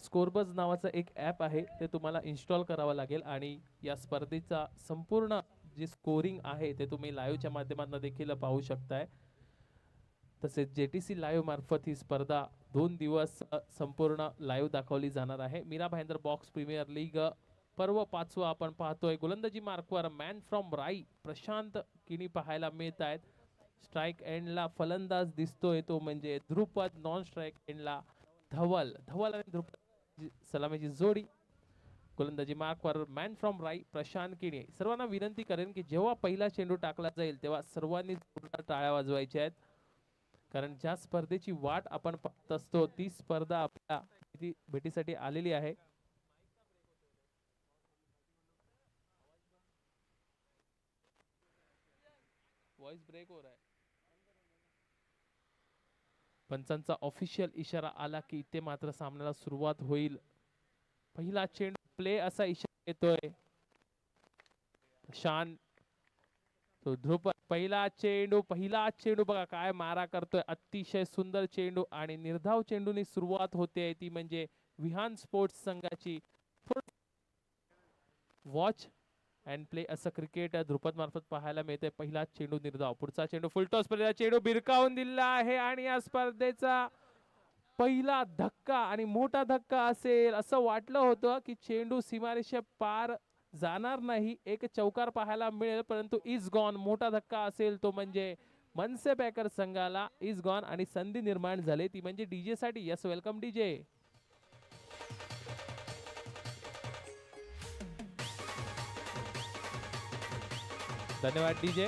स्कोरबज नावाचं एक ॲप आहे ते तुम्हाला इन्स्टॉल करावं लागेल आणि या स्पर्धेचा संपूर्ण जे स्कोरिंग आहे ते तुम्ही लाईव्हच्या माध्यमातून देखील पाहू शकताय. तसेच JTC लाईव्ह मार्फत ही स्पर्धा 2 दिवस संपूर्ण लाईव्ह दाखवली जाणार आहे. Mira Bhayandar box premier league पर्व 5वा आपण पाहतोय. गोलंदाजी मार्कवर मॅन फ्रॉम राई प्रशांत किनी पाहायला मिळत आहेत. स्ट्राइक एंडला फलंदाज दिसतोय तो म्हणजे ध्रुपद, नॉन स्ट्राइक एंडला धवल. धवल आणि ध्रुपद सलामीची जोडी. गोलंदाजी मार्कवर मॅन फ्रॉम राई प्रशांत किणी. सर्वांना विनंती करेन की जेव्हा पहिला चेंडू टाकला जाईल तेव्हा सर्वांनी जोरदार टाळ्या वाजवायच्या आहेत, कारण ज्या स्पर्धेची वाट आपण पाहत असतो ती स्पर्धा आपल्या भेटीसाठी आलेली आहे. वॉइस ब्रेक हो रहा है. पंचांचा ऑफिशियल इशारा आला की इथे मात्र सामन्याला सुरुवात होईल. पहिला चेंडू प्ले असा इशारा येतोय. शान तो ध्रुपद पहिला चेंडू बघा काय मारा करतोय. अतिशय सुंदर चेंडू आणि निर्धाव चेंडूनी सुरुवात होते ती म्हणजे विहान स्पोर्ट्स संघाची. वॉच अँड प्ले असं क्रिकेट ध्रुपद मार्फत पाहायला मिळते. पहिला चेंडू निर्धाव, पुढचा चेंडू फुलटॉस, पहिला चेंडू भिरकावून दिला आहे आणि या स्पर्धेचा पहिला धक्का आणि मोठा धक्का असेल असं वाटलं होतं की चेंडू सीमारेषे पार जाणार नाही, एक चौकार पाहायला मिळेल, परंतु इज गॉन. मोठा धक्का असेल तो म्हणजे मनसे पॅकर संघाला इज गॉन आणि संधी निर्माण झाली ती म्हणजे डीजे साठी. Yes, welcome DJ. धन्यवाद डीजे.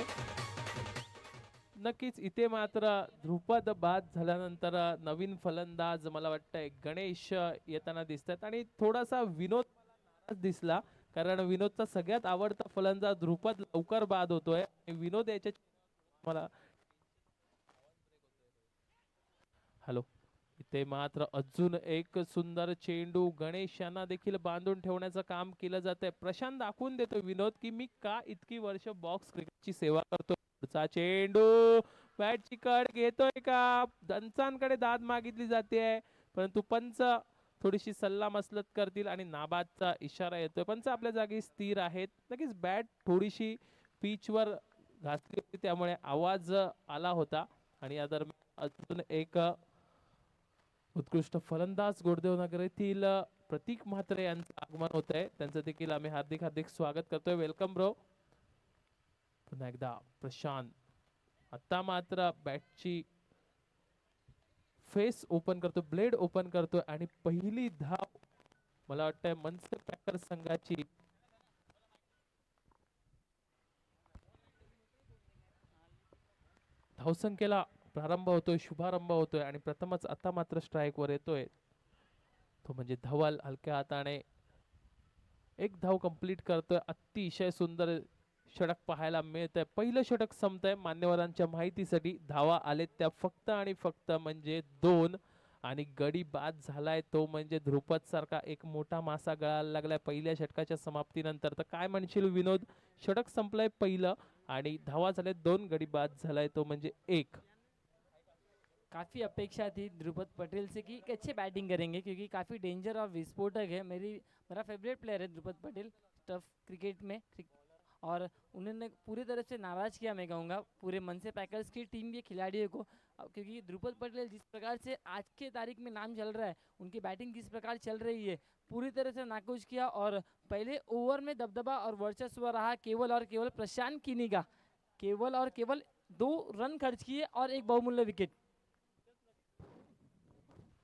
नक्कीच इथे मात्र ध्रुपद बाद झाल्यानंतर नवीन फलंदाज मला वाटतंय गणेश येताना दिसतात आणि थोडासा विनोद दिसला, कारण विनोदचा सगळ्यात आवडता फलंदाज ध्रुपद लवकर बाद होतोय. विनोद याच्या मला हॅलो. इथे मात्र अजून एक सुंदर चेंडू गणेश यांना देखील बांधून ठेवण्याचं काम केलं जातंय. प्रशांत दाखवून देतो विनोद की मी का इतकी वर्ष बॉक्स क्रिकेटची सेवा करतो. पुढचा चेंडू बॅटची कड घेतोय का, पंचांकडे दाद मागितली जाते परंतु पंच थोडीशी सल्ला मसलत करतील आणि नाबादचा इशारा येतोय. पंच आपल्या जागी स्थिर आहेत. नक्कीच बॅट थोडीशी पिचवर घासली होती त्यामुळे आवाज आला होता आणि या दरम्यान अजून एक उत्कृष्ट फलंदाज गोडदेव नगर येथील प्रतीक म्हात्रे यांचं आगमन होत आहे. त्यांचं देखील आम्ही हार्दिक हार्दिक स्वागत करतोय. Welcome bro. पुन्हा एकदा प्रशांत आता मात्र बॅटची फेस ओपन करतो, ब्लेड ओपन करतोय आणि पहिली धाव मला वाटतंय मनसे पॅकर संघाची. धावसंख्येला प्रारंभ होतोय, शुभारंभ होतोय आणि प्रथमच आता मात्र स्ट्राइक वर येतोय तो म्हणजे धवल. हलक्या हाताने एक धाव कंप्लीट करतोय. अतिशय सुंदर षटक पाहायला मिळतंय. पहिलं षटक संपतंय. मान्यवरांच्या माहितीसाठी धावा आलेत त्या फक्त आणि फक्त म्हणजे 2 आणि गडी बाद झालाय तो म्हणजे ध्रुपद सारखा एक मोठा मासा गळायला लागलाय पहिल्या षटकाच्या समाप्तीनंतर. तर काय म्हणशील विनोद, षटक संपलंय पहिलं आणि धावा झाले 2, गडी बाद झालाय तो म्हणजे 1. काफ़ी अपेक्षा थी ध्रुपद पटेल से कि अच्छे बैटिंग करेंगे, क्योंकि काफ़ी डेंजर और विस्फोटक है। मेरा फेवरेट प्लेयर है ध्रुपद पटेल टफ क्रिकेट में। और उन्होंने पूरी तरह से नाराज़ किया, मैं कहूँगा पूरे मनसे पैकर्स की टीम के खिलाड़ियों को, क्योंकि ध्रुपद पटेल जिस प्रकार से आज के तारीख में नाम चल रहा है, उनकी बैटिंग जिस प्रकार चल रही है, पूरी तरह से नाखुश किया। और पहले ओवर में दबदबा और वर्चस्व रहा केवल और केवल प्रशांत किनी का। केवल और केवल 2 रन खर्च किए और एक बहुमूल्य विकेट।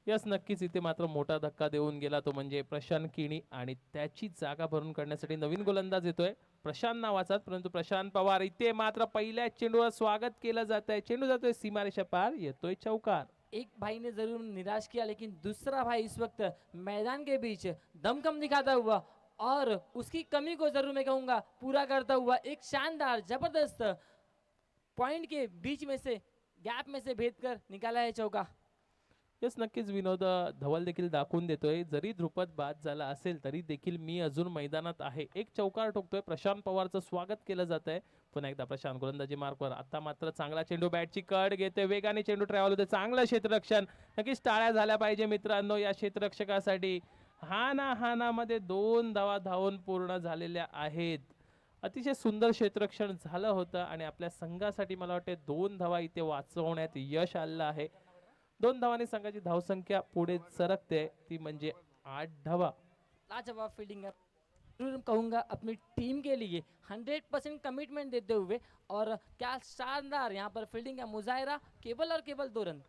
यस, नक्कीच इथे मात्र मोठा धक्का देऊन गेला तो म्हणजे प्रशांत किणी आणि त्याची जागा भरून काढण्यासाठी नवीन गोलंदाज येतोय प्रशांत नावाचा, परंतु प्रशांत पवार. इथे मात्र पहिल्या चेंडूवर स्वागत केलं जात आहे. चेंडू जातोय सीमारेषा पार, येतोय चौकार. एक भाई ने जरूर निराश किया, लेकिन दूसरा भाई इस वक्त मैदान के बीच दमखम दिखाता हुआ और उसकी कमी को जरूर मैं कहूँगा पूरा करता हुआ एक शानदार जबरदस्त पॉइंट के बीच में से गैप में से भेद कर निकाला है चौका। यस, नक्कीच विनोद धवल देखील दाखवून देतोय जरी ध्रुपद बाद झाला असेल तरी देखील मी अजून मैदानात आहे. एक चौकार ठोकतोय. प्रशांत पवारचं स्वागत केलं जात आहे. पुन्हा एकदा प्रशांत गोलंदाजी मार्कवर. आता मात्र चांगला चेंडू बॅटची कड घेते, वेगाने चेंडू ट्रॅव्हल होते, चांगलं क्षेत्ररक्षण. नक्कीच टाळ्या झाल्या पाहिजे मित्रांनो या क्षेत्ररक्षकासाठी. हा ना मध्ये 2 धावा धावून पूर्ण झालेल्या आहेत. अतिशय सुंदर क्षेत्ररक्षण झालं होतं आणि आपल्या संघासाठी मला वाटते 2 धावा इथे वाचवण्यात यश आलं आहे. 2 धावांनी संघाची धावसंख्या पुढे सरकते, ती म्हणजे 8 धावा. लाजवाब फील्डिंग है, जरूर कहूँगा अपनी टीम के लिए 100% कमिटमेंट देते हुए, और क्या शानदार यहाँ पर फील्डिंग का मुजाहिरा, केवल और केवल 2 रन।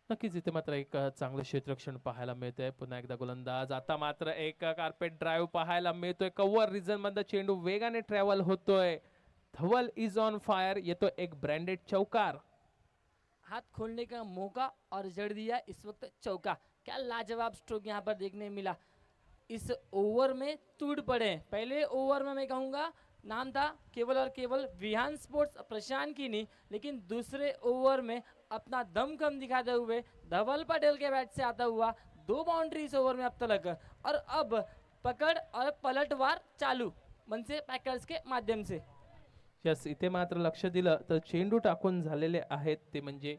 नक्कीच इथे मात्र एक चांगलं क्षेत्ररक्षण पाहायला मिळतंय. पुन्हा एकदा गोलंदाज, आता मात्र एक कार्पेट ड्राईव्ह पाहायला मिळतोय. कव्हर रिजन मधला चेंडू वेगाने ट्रॅव्हल होतोय. धवल इज ऑन फायर, येतो एक ब्रँडेड चौकार. हाथ खोलने का मौका और जड़ दिया इस वक्त चौका। क्या लाजवाब स्ट्रोक यहाँ पर देखने मिला। इस ओवर में टूट पड़े। पहले ओवर में मैं कहूँगा नाम था केवल और केवल विहान स्पोर्ट्स प्रशांत की नहीं, लेकिन दूसरे ओवर में अपना दम कम दिखाते हुए धवल पटेल के बैट से आता हुआ 2 बाउंड्री इस ओवर में अब तक, और अब पकड़ और पलटवार चालू मनसे पैकर्स के माध्यम से। यस, इथे मात्र लक्ष दिलं तर चेंडू टाकून झालेले आहेत ते म्हणजे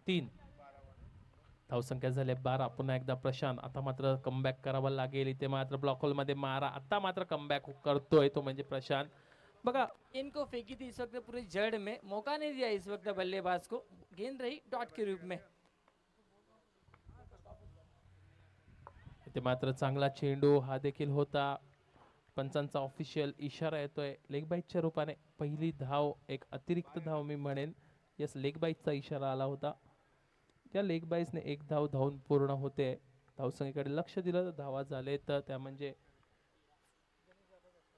3. धावसंख्या झाले 12. पुन्हा एकदा प्रशांत, आता मात्र कमबॅक करावा लागेल. इथे मात्र ब्लॉक होल मध्ये मारा, आता मात्र कमबॅक करतोय तो म्हणजे प्रशांत. बघा इनको फेंकी थी इस वक्त पूरी जड़ में, मौका नहीं दिया इस वक्त बल्लेबाज को, गेंद रही डॉट के रूप में। इथे मात्र चांगला चेंडू हा देखील होता. पंचांचा ऑफिशियल इशारा येतोय लेग बाईटच्या रूपाने. पहिली धाव, एक अतिरिक्त धाव मी म्हणेन. यस, लेग बाईटचा इशारा आला होता. त्या लेग बाईसने 1 धाव धावून पूर्ण होते. धावसंख्येकडे लक्ष दिलं तर धावा झाले तर त्या म्हणजे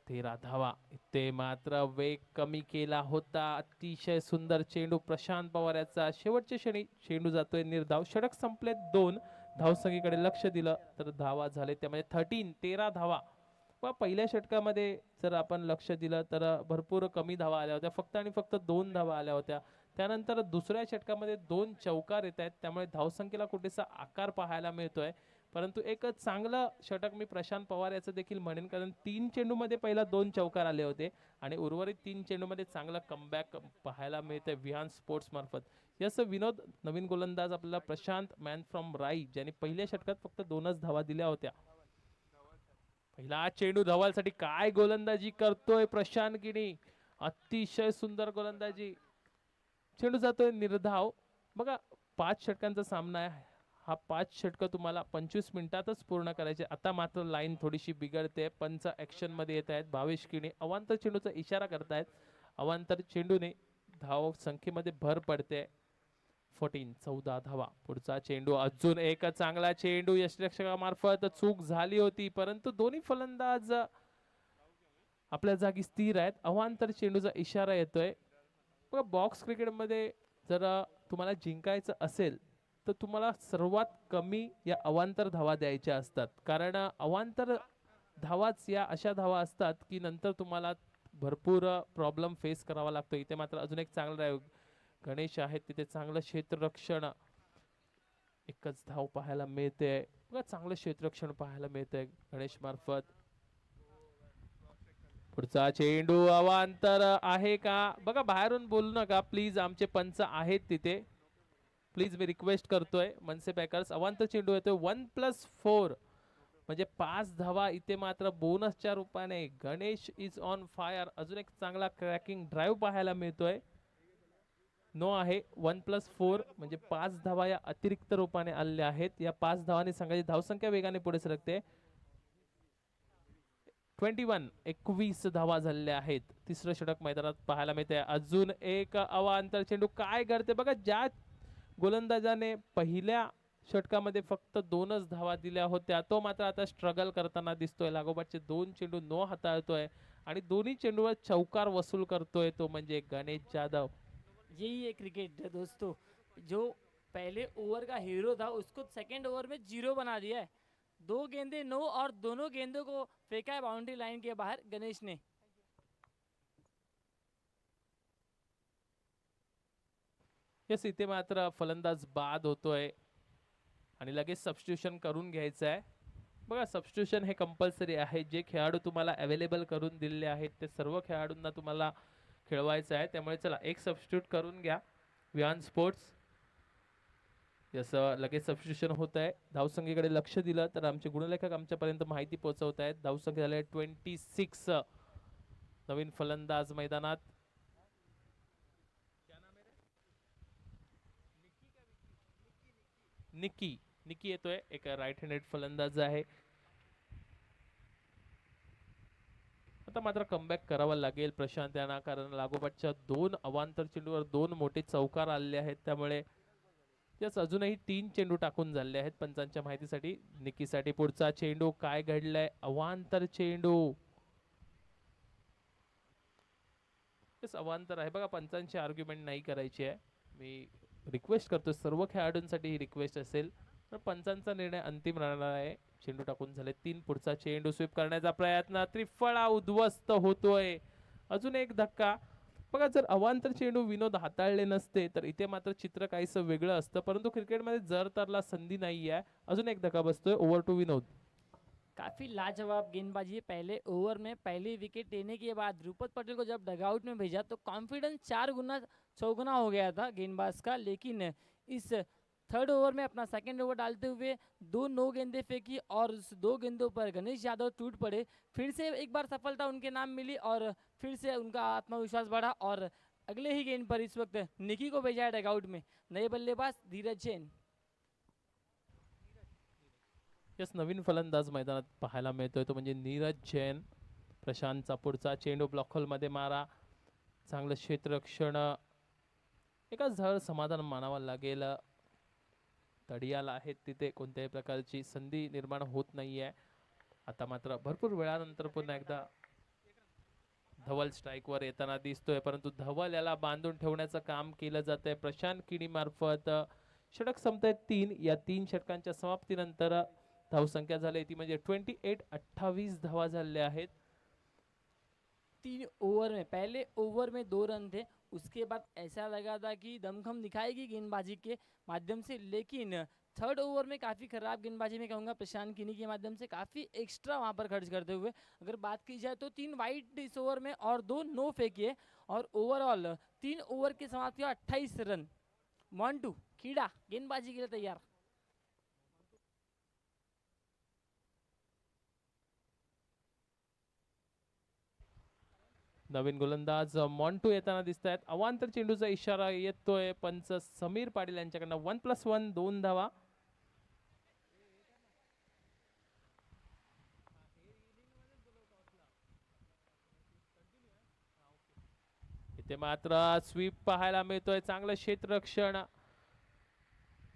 13 धावा. इथे मात्र वेग कमी केला होता. अतिशय सुंदर चेंडू प्रशांत पवार याचा. शेवटच्या क्षणी चेंडू जातोय निर्धाव. षटक संपले 2. धावसंख्येकडे लक्ष दिलं तर धावा झाले त्यामध्ये 13 धावा. पहिल्या षटकामध्ये जर आपण लक्ष दिलं तर भरपूर कमी धावा आल्या होत्या, फक्त आणि फक्त 2 धावा आल्या होत्या. त्यानंतर दुसऱ्या षटकामध्ये 2 चौकार येत आहेत, त्यामुळे धावसंख्येला कुठेसा आकार पाहायला मिळतोय. परंतु एक चांगलं षटक मी प्रशांत पवार याचं देखील म्हणेन, कारण 3 चेंडूमध्ये पहिला 2 चौकार आले होते आणि उर्वरित 3 चेंडूमध्ये चांगला कमबॅक पाहायला मिळतंय विहान स्पोर्ट्स मार्फत. यस विनोद, नवीन गोलंदाज आपल्याला प्रशांत मॅन फ्रॉम राई, ज्यांनी पहिल्या षटकात फक्त 2च धावा दिल्या होत्या. पहिला चेंडू धवलसाठी, काय गोलंदाजी करतोय प्रशांत गिनी, अतिशय सुंदर गोलंदाजी. चेंडू जातोय निर्धाव. बघा 5 षटकांचा सामना आहे हा. 5 षटक तुम्हाला 25 मिनिटातच पूर्ण करायचे. आता मात्र लाईन थोडीशी बिघडते. पंच ऍक्शन मध्ये येत आहेत. भावेश किणी अवांतर चेंडूचा इशारा करतायत. अवांतर चेंडूने धाव संख्येमध्ये भर पडते. 14 धावा. पुढचा चेंडू, अजून एक चांगला चेंडू यष्टिरक्षकामार्फत. चूक झाली होती परंतु दोन्ही फलंदाज आपल्या जागी स्थिर आहेत. अवांतर चेंडूचा इशारा येतोय. बघा बॉक्स क्रिकेटमध्ये जर तुम्हाला जिंकायचं असेल तर तुम्हाला सर्वात कमी या अवांतर धावा द्यायच्या असतात, कारण अवांतर धावाच या अशा धावा असतात की नंतर तुम्हाला भरपूर प्रॉब्लेम फेस करावा लागतो. इथे मात्र अजून एक चांगला ड्राईव्ह गणेश आहेत, तिथे चांगलं क्षेत्ररक्षण. एकच धाव पाहायला मिळते. बघा चांगलं क्षेत्ररक्षण पाहायला मिळतंय गणेश मार्फत. पुढचा चेंडू अवांतर आहे का, बघा बाहेरून बोलू नका प्लीज, आमचे पंच आहेत तिथे, प्लीज मी रिक्वेस्ट करतोय. मनसे पॅकर्स, अवांतर चेंडू येतोय. 1+4 म्हणजे 5 धावा. इथे मात्र बोनसच्या रूपाने गणेश इज ऑन फायर. अजून एक चांगला क्रॅकिंग ड्राईव्ह पाहायला मिळतोय. नो आहे. 1+4 म्हणजे 5 धावा या अतिरिक्त रूपाने आलेल्या आहेत. या 5 धावांनी संघाची धावसंख्या वेगाने पुढे सरकते. 21 धावा झालेल्या आहेत. तिसरं षटक मैदानात पाहायला मिळते. अजून एक अवांतर चेंडू, काय करते बघा. ज्या गोलंदाजाने पहिल्या षटकामध्ये फक्त 2च धावा दिल्या होत्या तो मात्र आता स्ट्रगल करताना दिसतोय. लागोपाठचे 2 चेंडू नो हाताळतोय आणि दोन्ही चेंडूवर चौकार वसूल करतोय तो म्हणजे गणेश जाधव. यही है क्रिकेट दोस्तों, जो पहले ओवर का हीरो था उसको सेकेंड ओवर में 0 बना दिया है। 2 गेंदे नो और दोनों गेंदों को फेंका है बाउंड्री लाइन के बाहर गणेश ने। यस, इथे मात्र फलंदाज बाद होतोय आणि लगेच सबस्टिट्यूशन करून घ्यायचं आहे. बघा सबस्टिट्यूशन हे कंपल्सरी आहे. जे खेळाडू तुम्हाला अवेलेबल करून दिलेले आहेत ते सर्व खेळाडूंना तुम्हाला खेळवायचं आहे. त्यामुळे चला एक सबस्टिट्यूट करून घ्या विहान स्पोर्ट्स. जसं लगेच सबस्टिट्यूशन होत आहे. धावसंख्येकडे लक्ष दिलं तर आमचे गुणलेखक आमच्यापर्यंत माहिती पोहोचवत आहेत. धावसंख्या झाली 26. नवीन फलंदाज मैदानात. निकी निकी येतोय, एक राईट हँडेड फलंदाज आहे. आता मात्र कमबॅक करावा लागेल प्रशांत यांना, कारण लागोपाठच्या 2 अवांतर चेंडूवर 2 मोठे चौकार आलेले आहेत. त्यामुळे यस अजूनही 3 चेंडू टाकून झाले आहेत पंचांच्या माहितीसाठी. निकीसाठी पुढचा चेंडू, काय घडलंय, अवांतर चेंडू. यस अवांतर आहे बघा, पंचांची आर्ग्युमेंट नाही करायची आहे. मी रिक्वेस्ट करतो, सर्व खेळाडूंसाठी ही रिक्वेस्ट असेल, तर पंचांचा निर्णय अंतिम राहणार आहे. चेंडू टाकून झाले 3. पुढचा चेंडू स्वीप करण्याचा प्रयत्न, त्रिफळा उद्ध्वस्त होतोय. अजून एक धक्का. बघा जर अवांतर चेंडू विनोद हाताळले नसते तर इथे मात्र चित्र काहीसं वेगळं असतं, परंतु क्रिकेटमध्ये जर तरला संधी नाही आहे. अजून एक धक्का बसतोय. Over to Vinod. काफ़ी लाजवाब गेंदबाजी है। पहले ओवर में पहली विकेट लेने के बाद ध्रुपद पटेल को जब डगआउट में भेजा तो कॉन्फिडेंस 4 गुना चौगुना हो गया था गेंदबाज का, लेकिन इस थर्ड ओवर में अपना सेकंड ओवर डालते हुए 2 नो गेंदें फेंकी और उस 2 गेंदों पर गणेश यादव टूट पड़े। फिर से एक बार सफलता उनके नाम मिली और फिर से उनका आत्मविश्वास बढ़ा और अगले ही गेंद पर इस वक्त निकी को भेजा है डगआउट में नए बल्लेबाज धीरज जैन। यस नवीन फलंदाज मैदानात पाहायला मिळतोय तो म्हणजे नीरज जैन. प्रशांतचा पुढचा चेंडू ब्लॉक होलमध्ये मारा. चांगलं क्षेत्ररक्षण. एकाच धावावर समाधान मानावं लागेल. तडियाला आहेत तिथे, कोणत्याही प्रकारची संधी निर्माण होत नाहीये. आता मात्र भरपूर वेळानंतर पुन्हा एकदा धवल स्ट्राइक वर येताना दिसतोय, परंतु धवल याला बांधून ठेवण्याचं काम केलं जातंय प्रशांत किणी मार्फत. षटक संपतायत 3. या 3 षटकांच्या समाप्तीनंतर धावसंख्या झाली ती म्हणजे 28 धावा झालेल्या आहेत. 3 ओवर में पहले ओवर में 2 रन थे, उसके बाद ऐसा लगा था कि दमखम दिखाएगी गेंदबाजी के माध्यम से, लेकिन थर्ड ओवर में काफ़ी ख़राब गेंदबाजी में कहूँगा प्रशांत किनी के माध्यम से, काफ़ी एक्स्ट्रा वहाँ पर खर्च करते हुए। अगर बात की जाए तो 3 वाइड इस ओवर में और 2 नो फेंकिए और ओवरऑल 3 ओवर की समाप्ति 28 रन। मॉन्टू कीड़ा गेंदबाजी के लिए तैयार। नवीन गोलंदाज मॉन्टू येताना दिसत आहेत. अवांतर चेंडूचा इशारा येतोय. पंच समीर पाटील यांच्याकडनं 1+1 2 धावा. इथे मात्र स्वीप पाहायला मिळतोय. चांगलं क्षेत्ररक्षण.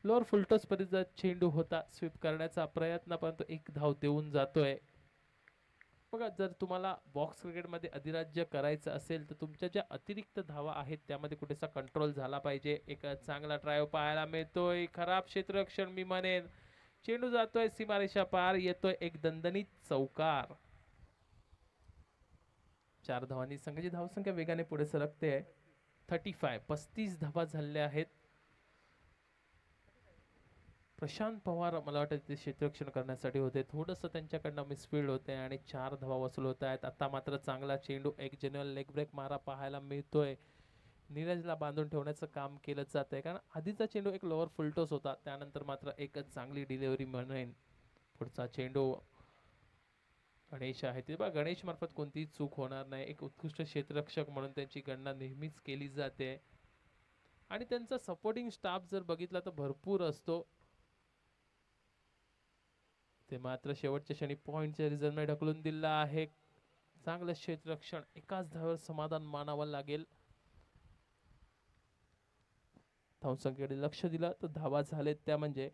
लोअर फुलटॉस पर्यंत चेंडू होता स्वीप करण्याचा प्रयत्न, परंतु एक धाव देऊन जातोय. बघा जर तुम्हाला बॉक्स क्रिकेटमध्ये अधिराज्य करायचं असेल तर तुमच्या ज्या अतिरिक्त धावा आहेत त्यामध्ये कुठेसा कंट्रोल झाला पाहिजे. एक चांगला ड्राईव्ह पाहायला मिळतोय. खराब क्षेत्ररक्षण मी म्हणेन. चेंडू जातोय सीमारेषा पार, येतोय एक दणदणीत चौकार. 4 धावांनी संघाची धावसंख्या वेगाने पुढे सरकते. 35 धावा झालेल्या आहेत. प्रशांत पवार मला वाटतं ते क्षेत्ररक्षण करण्यासाठी होते, थोडंसं त्यांच्याकडनं मिसफील्ड होते आणि 4 धावा वसूल होत आहेत. आता मात्र चांगला चेंडू, एक जेन्युअल लेग ब्रेक मारा पाहायला मिळतोय. नीरजला बांधून ठेवण्याचं काम केलं जात आहे, कारण आधीचा चेंडू एक लोअर फुलटॉस होता, त्यानंतर मात्र एक चांगली डिलिव्हरी म्हणेन. पुढचा चेंडू गणेश आहे ते, गणेश मार्फत कोणतीही चूक होणार नाही. एक उत्कृष्ट क्षेत्ररक्षक म्हणून त्यांची गणना नेहमीच केली जाते आणि त्यांचा सपोर्टिंग स्टाफ जर बघितला तर भरपूर असतो. ते मात्र शेवटच्या क्षणी पॉइंटच्या रिझल्टमध्ये ढकलून दिला आहे. चांगलं क्षेत्ररक्षण. एकाच धावेवर समाधान मानावं लागेल. धावसंख्येकडे लक्ष दिलं तर धावा झालेत त्या म्हणजे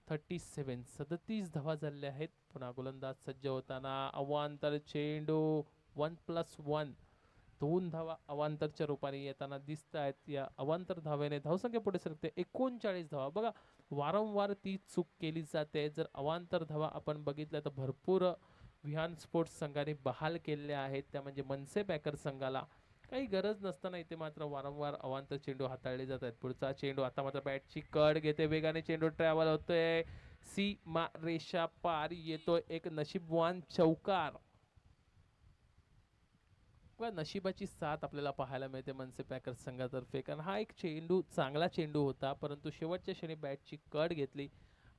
37 धावा झालेल्या आहेत. पुन्हा गोलंदाज सज्ज होताना अवांतर चेंडू 1+1 2 धावा अवांतरच्या रूपाने येताना दिसत आहेत. या अवांतर धावेने धावसंख्या पुढे सरकते 39 धावा. बघा वारंवार ती चूक केली जाते. जर अवांतर धावा आपण बघितल्या तर भरपूर विहान स्पोर्ट्स संघाने बहाल केलेल्या आहेत, त्या म्हणजे मनसे पॅकर संघाला. काही गरज नसताना इथे मात्र वारंवार अवांतर चेंडू हाताळले जात आहेत. पुढचा चेंडू आता मात्र बॅटची कड घेते, वेगाने चेंडू ट्रॅव्हल होतोय सीमा रेषा पार, येतोय एक नशीबवान चौकार. बघा नशिबाची साथ आपल्याला पाहायला मिळते मनसे पॅकर्स संघातर्फे, कारण हा एक चेंडू चांगला चेंडू होता, परंतु शेवटच्या क्षणी बॅटची कड घेतली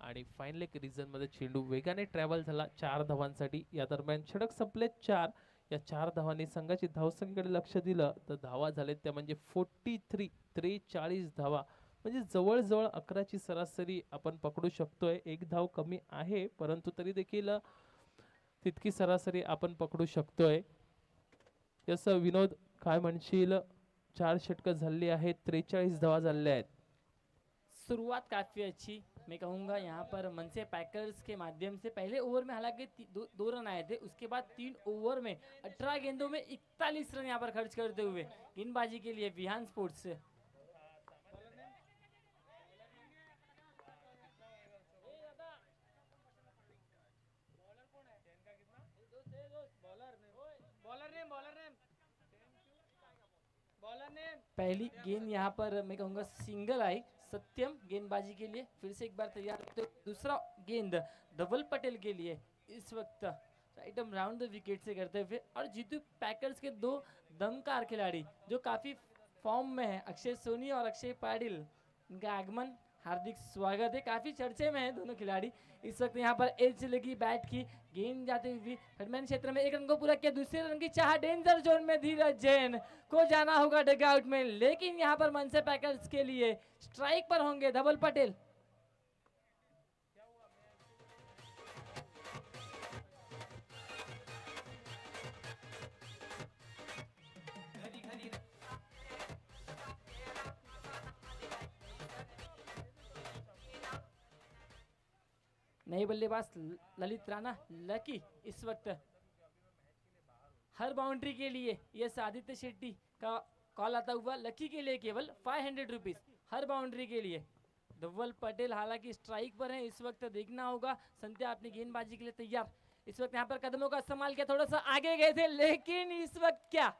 आणि फाईनल एक मध्ये चेंडू वेगाने ट्रॅव्हल झाला 4 धावांसाठी. या दरम्यान षटक संपले 4. या 4 धावांनी संघाची धावसंख्येकडे लक्ष दिलं तर धावा झालेत त्या म्हणजे 43 धावा, म्हणजे जवळजवळ 11ची सरासरी आपण पकडू शकतोय. एक धाव कमी आहे परंतु तरी देखील तितकी सरासरी आपण पकडू शकतोय. यस विनोद, काय म्हणशील? 4 षटकं झाली आहेत, 43 धावा झालेल्या आहेत. शुरुआत काफ़ी अच्छी, मैं कहूँगा यहाँ पर मनसे पैकर्स के माध्यम से पहले ओवर में हालांकि दो रन आए थे, उसके बाद 3 ओवर में 18 गेंदों में 41 रन यहाँ पर खर्च करते हुए गेंदबाजी के लिए विहान स्पोर्ट्स से पहली गेंद यहाँ पर मैं कहूँगा सिंगल आई सत्यम गेंदबाजी के लिए, फिर से एक बार तैयार होते दूसरा गेंद धवल पटेल के लिए इस वक्त राइट राउंड द विकेट से करते हुए। और जीतू पैकर्स के दो दमकार खिलाड़ी जो काफी फॉर्म में है, अक्षय सोनी और अक्षय पाटिल, इनका आगमन हार्दिक स्वागत है। काफी चर्चे में है दोनों खिलाड़ी इस वक्त। यहाँ पर एज चलेगी बैट की, गेंद जाती हुई हेडमैन क्षेत्र में, एक रन को पूरा किया, दूसरे रन की चाह डेंजर जोन में धीरज जैन को जाना होगा डगआउट में, लेकिन यहाँ पर मनसे पैकर्स के लिए स्ट्राइक पर होंगे धवल पटेल। नए बल्लेबाज ललित राणा लकी इस वक्त हर बाउंड्री के लिए यस आदित्य शेट्टी का कॉल आता हुआ, लकी के लिए केवल 500 रुपीज हर बाउंड्री के लिए। धवल पटेल हालांकि स्ट्राइक पर है इस वक्त, देखना होगा संध्या अपनी गेंदबाजी के लिए तैयार। इस वक्त यहाँ पर कदमों का इस्तेमाल किया, थोड़ा सा आगे गए थे, लेकिन इस वक्त क्या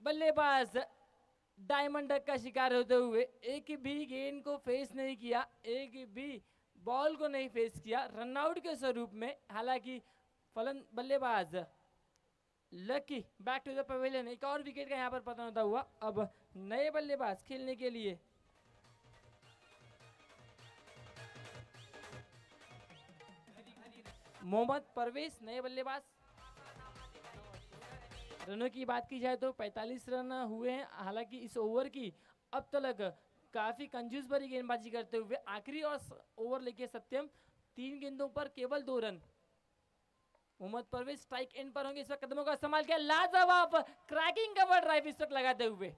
बल्लेबाज डायमंड डक का शिकार होते हुए एक भी गेंद को फेस नहीं किया, एक भी बॉल को नहीं फेस किया, रनआउट के स्वरूप में। हालांकि फलन बल्लेबाज Lucky back to the pavilion, एक और विकेट का यहाँ पर पतन होता हुआ। अब नए बल्लेबाज खेलने के लिए मोहम्मद परवेज नए बल्लेबाज। रनों की बात की जाए तो 45 रन हुए हैं, हालांकि इस ओवर की अब तक काफी कंजूस भरी गेंदबाजी करते हुए आखिरी और ओवर लेके सत्यम 3 गेंदों पर केवल 2 run. Mohammad Parvez strike end पर होंगे इस वक्त, कदमों का इस्तेमाल किया, लाजवाब क्रैकिंग कवर ड्राइव इस वक्त लगाते हुए,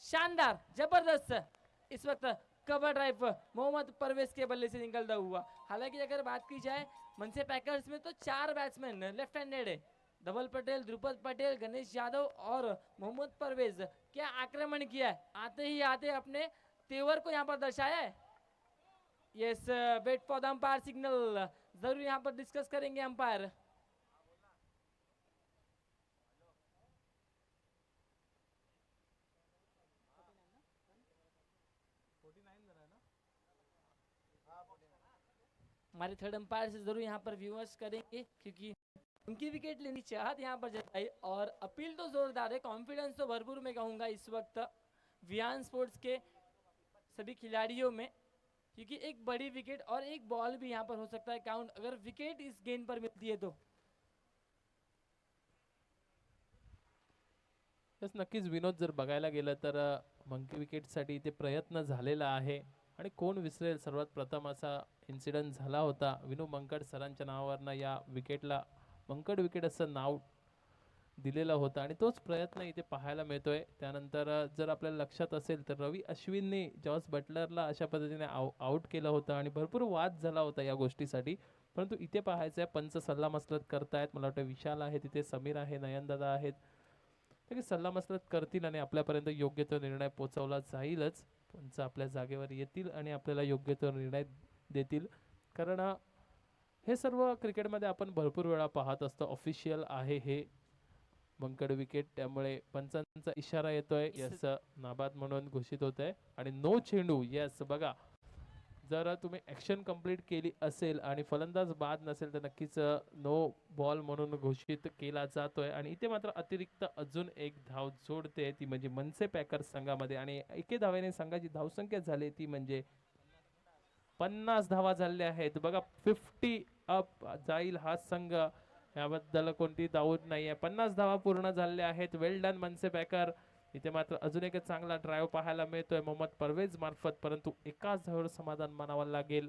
शानदार जबरदस्त इस वक्त कवर ड्राइव मोहम्मद परवेज के बल्ले से निकलता हुआ। हालांकि अगर बात की जाए मनसे पैकर्स में तो 4 बैट्समैन लेफ्ट हैंडेड है, धवल पटेल, ध्रुपद पटेल, गणेश यादव और मोहम्मद परवेज। क्या आक्रमण किया है, आते ही आते अपने तेवर को यहाँ पर दर्शाया है। Yes, wait for the umpire signal, जरूर यहाँ पर डिस्कस करेंगे अंपायर। हमारे थर्ड अंपायर से जरूर यहाँ पर व्यूअर्स करेंगे, क्योंकि उनकी विकेट लेनी चाहत यहाँ पर जताई और अपील तो जोरदार है, कॉन्फिडेंस तो भरपूर मैं कहूँगा इस वक्त विहान स्पोर्ट्स के सभी खिलाड़ियों में, क्योंकि एक बड़ी विकेट और एक बॉल भी यहाँ पर हो सकता है काउंट, अगर विकेट इस गेंद पर मिलती है तो। नक्कीच विनोद, जर बघायला गेलं तर मंकी विकेटसाठी इथे प्रयत्न झालेला आहे आणि कोण विसरेल, सर्वात प्रथम असा इन्सिडेंट झाला होता विनू मंकड सरांच्या नावावरनं या विकेटला मंकड विकेट असं नाव दिलेलं होतं आणि तोच प्रयत्न इथे पाहायला मिळतोय। त्यानंतर जर आपल्याला लक्षात असेल तर रवी अश्विनने जॉस बटलरला अशा पद्धतीने आउट केलं होतं आणि भरपूर वाद झाला होता या गोष्टीसाठी, परंतु इथे पाहायचं आहे पंच सल्ला मसलत करतायत। मला वाटतं विशाल आहे तिथे, समीर आहे, नयनदादा आहेत, ते सल्ला मसलत करतील आणि आपल्यापर्यंत योग्य तो निर्णय पोहोचवला जाईलच। पंच आपल्या जागेवर येतील आणि आपल्याला योग्य तो निर्णय देतील, कारण हे सर्व क्रिकेटमध्ये आपण भरपूर वेळा पाहत असतो ऑफिशियल आहे हे मंकड विकेट, त्यामुळे पंचांचा इशारा येतोय, यस नाबाद म्हणून घोषित होत आहे आणि नो चेंडू। यस बघा जर तुम्ही ॲक्शन कंप्लीट केली असेल आणि फलंदाज बाद नसेल तर नक्कीच नो बॉल म्हणून घोषित केला जातोय. आणि इथे मात्र अतिरिक्त अजून एक धाव जोडते ती म्हणजे मनसे पॅकर्स संघामध्ये आणि एके धावेने संघाची धावसंख्या झाली ती म्हणजे 50 धावा झालेल्या आहेत. बघा 50 अप जाईल हा संघ, याबद्दल कोणती डाऊट नाहीये. 50 धावा पूर्ण झालेल्या आहेत. वेल डन मनसे पॅकर. इथे मात्र अजून एक चांगला ड्राईव्ह पाहायला मिळतोय मोहम्मद परवेज मार्फत, परंतु एकाच धावेवर समाधान मानावं लागेल.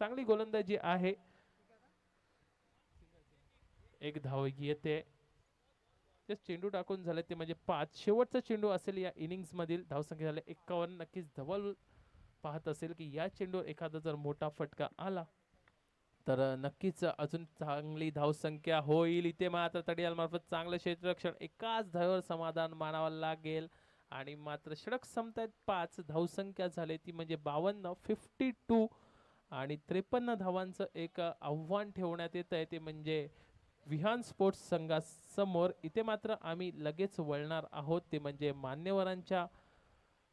चांगली गोलंदाजी आहे. एक धाव येते. चेंडू टाकून झाले ते म्हणजे 5. शेवटचा चेंडू असेल या इनिंग्स मधील. धावसंख्या झाले 51. नक्कीच धवल पाहत असेल की या चेंडूवर एखादा जर मोठा फटका आला तर नक्कीच अजून चांगली धावसंख्या होईल. इथे मात्र तडियाल मार्फत चांगलं क्षेत्ररक्षण, एकाच धावेवर समाधान मानावं लागेल. आणि मात्र षटक संपतायत 5. धावसंख्या झाली ती म्हणजे 52, 52 आणि 53 धावांचं एक आव्हान ठेवण्यात येत आहे ते म्हणजे विहान स्पोर्ट्स संघासमोर. इथे मात्र आम्ही लगेच वळणार आहोत ते म्हणजे मान्यवरांच्या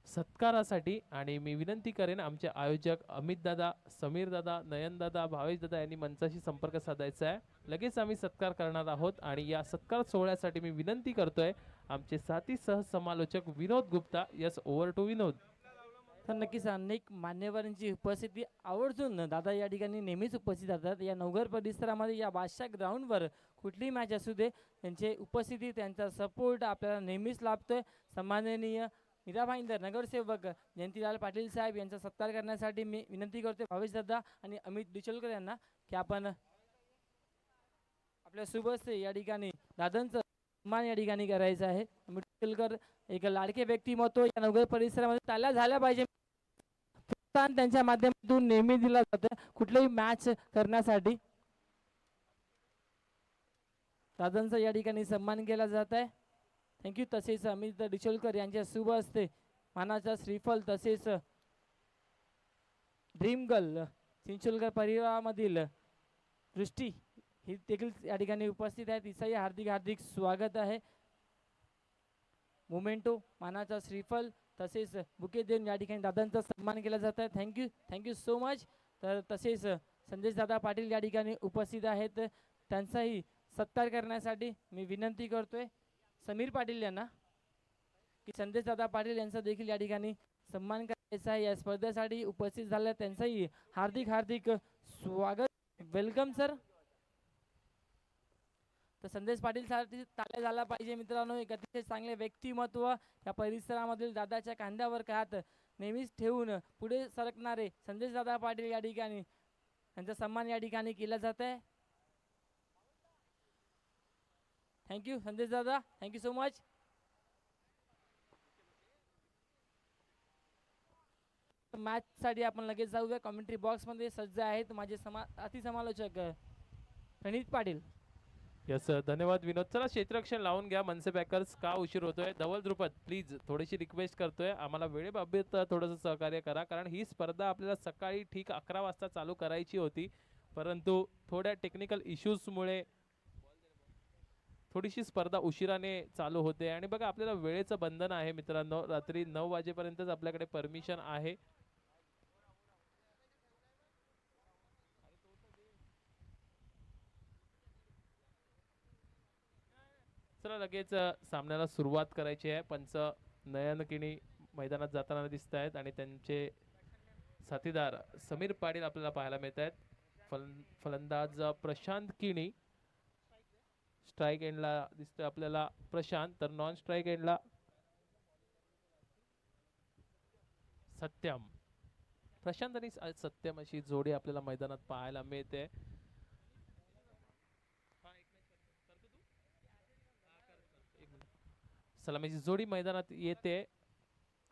सत्कारासाठी. आणि मी विनंती करेन आमचे आयोजक अमित दादा, समीर दादा, नयन दादा, भावेश दादा यांनी मंचाशी संपर्क साधायचा आहे. लगेच आम्ही सत्कार करणार आहोत. आणि या सत्कार सोहळ्यासाठी मी विनंती करतोय आमचे साथी सहसमालोचक Vinod Gupta. Yes, over to Vinod. तर नक्कीच अनेक मान्यवरांची उपस्थिती आवर्जून दादा या ठिकाणी नेहमीच उपस्थित राहतात. या नवघर परिसरामध्ये या बादशाह ग्राउंडवर कुठलीही मॅच असू दे, त्यांची उपस्थिती, त्यांचा सपोर्ट आपल्याला नेहमीच लाभतोय. सन्माननीय मीरा भाईंदर नगरसेवक जयंतीलाल पाटील साहेब यांचा सत्कार करण्यासाठी मी विनंती करतोय भावेश दादा आणि अमित डिचोलकर यांना की आपण आपल्या शुभस्ते या ठिकाणी दादांचं सन्मान या ठिकाणी करायचं आहे. अमित डिचोलकर एक लाडके व्यक्तिमत्व या नवघर परिसरामध्ये ताल्या झाल्या पाहिजे. प्रोत्साहन त्यांच्या माध्यमातून नेहमी दिला जातं कुठलीही मॅच करण्यासाठी. दादांचा या ठिकाणी सन्मान केला जात आहे. थँक्यू. तसेच अमित डिचोलकर यांच्या शुभ हस्ते मानाचा श्रीफल तसेच ड्रीम गर्ल चिंचोलकर परिवारामधील दृष्टी ही देखील या ठिकाणी उपस्थित आहे. तिचंही हार्दिक हार्दिक स्वागत आहे. मोमेंटो मानाचा श्रीफल तसेच बुके देऊन या ठिकाणी दादांचा सन्मान केला जात आहे. Thank you, thank you so much. तर तसेच संदेश दादा पाटील या ठिकाणी उपस्थित आहेत. त्यांचाही सत्कार करण्यासाठी मी विनंती करतोय समीर पाटील यांना की संदेश दादा पाटील यांचा देखील या ठिकाणी सन्मान करायचा आहे. या स्पर्धेसाठी उपस्थित झाल्या त्यांचाही हार्दिक हार्दिक स्वागत. Welcome sir. तर संदेश पाटील साठी ताल्या झाला पाहिजे मित्रांनो. एक अतिशय चांगले व्यक्तिमत्व या परिसरामधील दादाच्या खांद्यावर हात नेहमीच ठेवून पुढे सरकणारे संदेश दादा पाटील या ठिकाणी त्यांचा सन्मान या ठिकाणी केला जात आहे. थँक्यू संदेश दादा, थँक्यू सो मच. मॅच साठी आपण लगेच जाऊया. कमेंट्री बॉक्स मध्ये सज्ज आहेत माझे अति समालोचक प्रणित पाटील. यस, धन्यवाद विनोद. चला क्षेत्ररक्षण लावून घ्या मनसे पॅकर्स. का उशीर होतोय? धवल द्रुपद प्लीज थोडीशी रिक्वेस्ट करतोय आम्हाला वेळेबाबत थोडंसं सहकार्य करा, कारण ही स्पर्धा आपल्याला सकाळी ठीक 11 वाजता चालू करायची होती, परंतु थोड्या टेक्निकल इश्यूजमुळे थोडीशी स्पर्धा उशिराने चालू होते. आणि बघा आपल्याला वेळेचं बंधन आहे मित्रांनो, रात्री 9 वाजेपर्यंतच आपल्याकडे परमिशन आहे. चला लगेच सामन्याला सुरुवात करायची आहे. पंच नयन किणी मैदानात जाताना दिसत आहेत आणि त्यांचे साथीदार समीर पाटील आपल्याला पाहायला मिळत आहेत. फलंदाज प्रशांत किणी. स्ट्राइक एंडला दिसतोय आपल्याला प्रशांत, तर नॉन स्ट्राइक एंडला सत्यम. प्रशांत आणि सत्यम अशी जोडी आपल्याला मैदानात पाहायला मिळते. सलामीची जोडी मैदानात येते.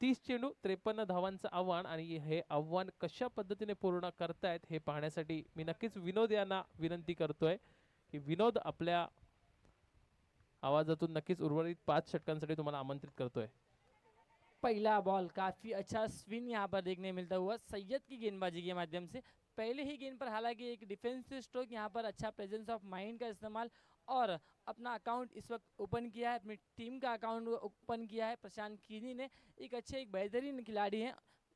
30 चेंडू 53 धावांचं आव्हान आणि हे आव्हान कशा पद्धतीने पूर्ण करतायत हे पाहण्यासाठी मी नक्कीच विनोद यांना विनंती करतोय की विनोद आपल्या आवाजातून नक्कीच उर्वरित 5 षटकांसाठी तुम्हाला आमंत्रित करतोय. पहला बॉल काफी अच्छा स्पिन यहाँ पर देखने मिलता हुआ सैयद की गेंदबाजी के माध्यम से। पहले ही गेंद पर हालांकि एक डिफेंसिव स्ट्रोक, यहाँ पर अच्छा प्रेजेंस ऑफ माइंड का इस्तेमाल और अपना अकाउंट इस वक्त ओपन किया है, अपनी टीम का अकाउंट ओपन किया है प्रशांत कीनी ने। एक अच्छे एक बेहतरीन खिलाड़ी हैं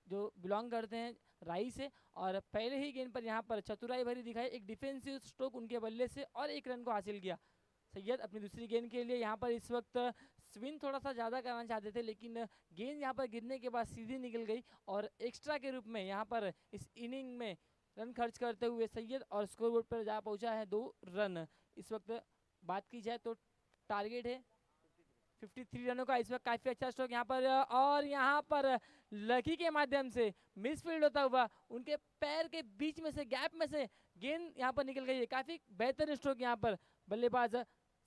जो बिलोंग करते हैं राइस है और पहले ही गेंद पर यहाँ पर चतुराई भरी दिखाई, एक डिफेंसिव स्ट्रोक उनके बल्ले से और एक रन को हासिल किया। सैयद अपनी दूसरी गेंद के लिए यहाँ पर इस वक्त स्विंग थोड़ा सा ज़्यादा करना चाहते थे, लेकिन गेंद यहाँ पर गिरने के बाद सीधी निकल गई और एक्स्ट्रा के रूप में यहाँ पर इस इनिंग में रन खर्च करते हुए सैयद और स्कोरबोर्ड पर जा पहुंचा है 2 रन। इस वक्त बात की जाए तो टारगेट है 53 रनों का। इस वक्त काफी अच्छा स्ट्रोक यहाँ पर और यहाँ पर लकी के माध्यम से मिसफील्ड होता हुआ उनके पैर के बीच में से गैप में से गेंद यहाँ पर निकल गई है। काफी बेहतर स्ट्रोक यहाँ पर बल्लेबाज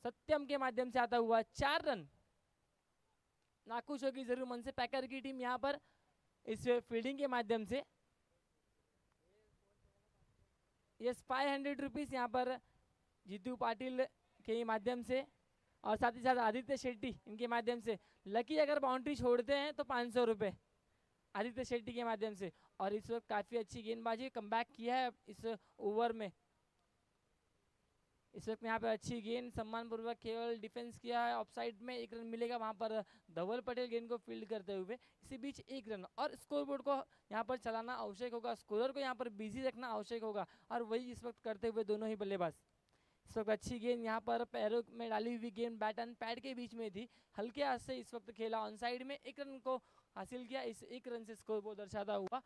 सत्यम के माध्यम से आता हुआ 4 रन। नाखुश होगी जरूर मन से पैकर की टीम यहाँ पर इस फील्डिंग के माध्यम से। यस 500 रुपीज यहाँ पर जीतू पाटिल के माध्यम से और साथ ही साथ आदित्य शेट्टी इनके माध्यम से। लकी अगर बाउंड्री छोड़ते हैं तो 500 रुपये आदित्य शेट्टी के माध्यम से। और इस वक्त काफ़ी अच्छी गेंदबाजी कमबैक किया है इस ओवर में। इस वक्त यहाँ पर अच्छी गेंद सम्मानपूर्वक केवल डिफेंस किया है, ऑफसाइड में 1 रन मिलेगा वहाँ पर धवल पटेल गेंद को फील्ड करते हुए। इसी बीच 1 रन और स्कोरबोर्ड को यहाँ पर चलाना आवश्यक होगा, स्कोरर को यहाँ पर बिजी रखना आवश्यक होगा और वही इस वक्त करते हुए दोनों ही बल्लेबाज। इस वक्त अच्छी गेंद यहाँ पर पैरों में डाली हुई गेंद बैट एंड पैड के बीच में थी, हल्के हाथ से इस वक्त खेला ऑन साइड में 1 रन को हासिल किया। इस 1 रन से स्कोरबोर्ड दर्शाता हुआ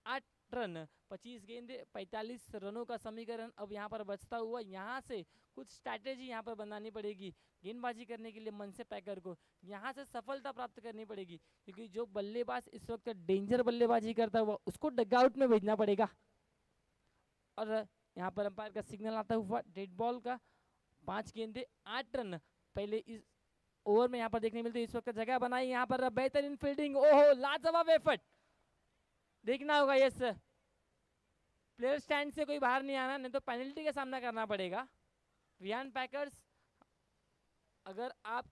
8 रन 25 गेंदे 45 रनों का समीकरण अब यहाँ पर बचता हुआ। यहाँ से कुछ स्ट्रैटेजी यहाँ पर बनानी पड़ेगी गेंदबाजी करने के लिए मन से पैकर को यहाँ से सफलता प्राप्त करनी पड़ेगी, क्योंकि जो बल्लेबाज इस वक्त डेंजर बल्लेबाजी करता हुआ उसको डगआउट में भेजना पड़ेगा। और यहाँ पर अंपायर का सिग्नल आता हुआ डेड बॉल का। 5 गेंदे 8 रन पहले इस ओवर में यहाँ पर देखने मिलते। इस वक्त जगह बनाई यहाँ पर बेहतरीन फील्डिंग, ओहो लाजवाब एफर्ट देखना होगा। यस प्लेयर स्टैंड से कोई बाहर नहीं आना, नहीं तो पेनल्टी का सामना करना पड़ेगा। वियान पैकर्स अगर आप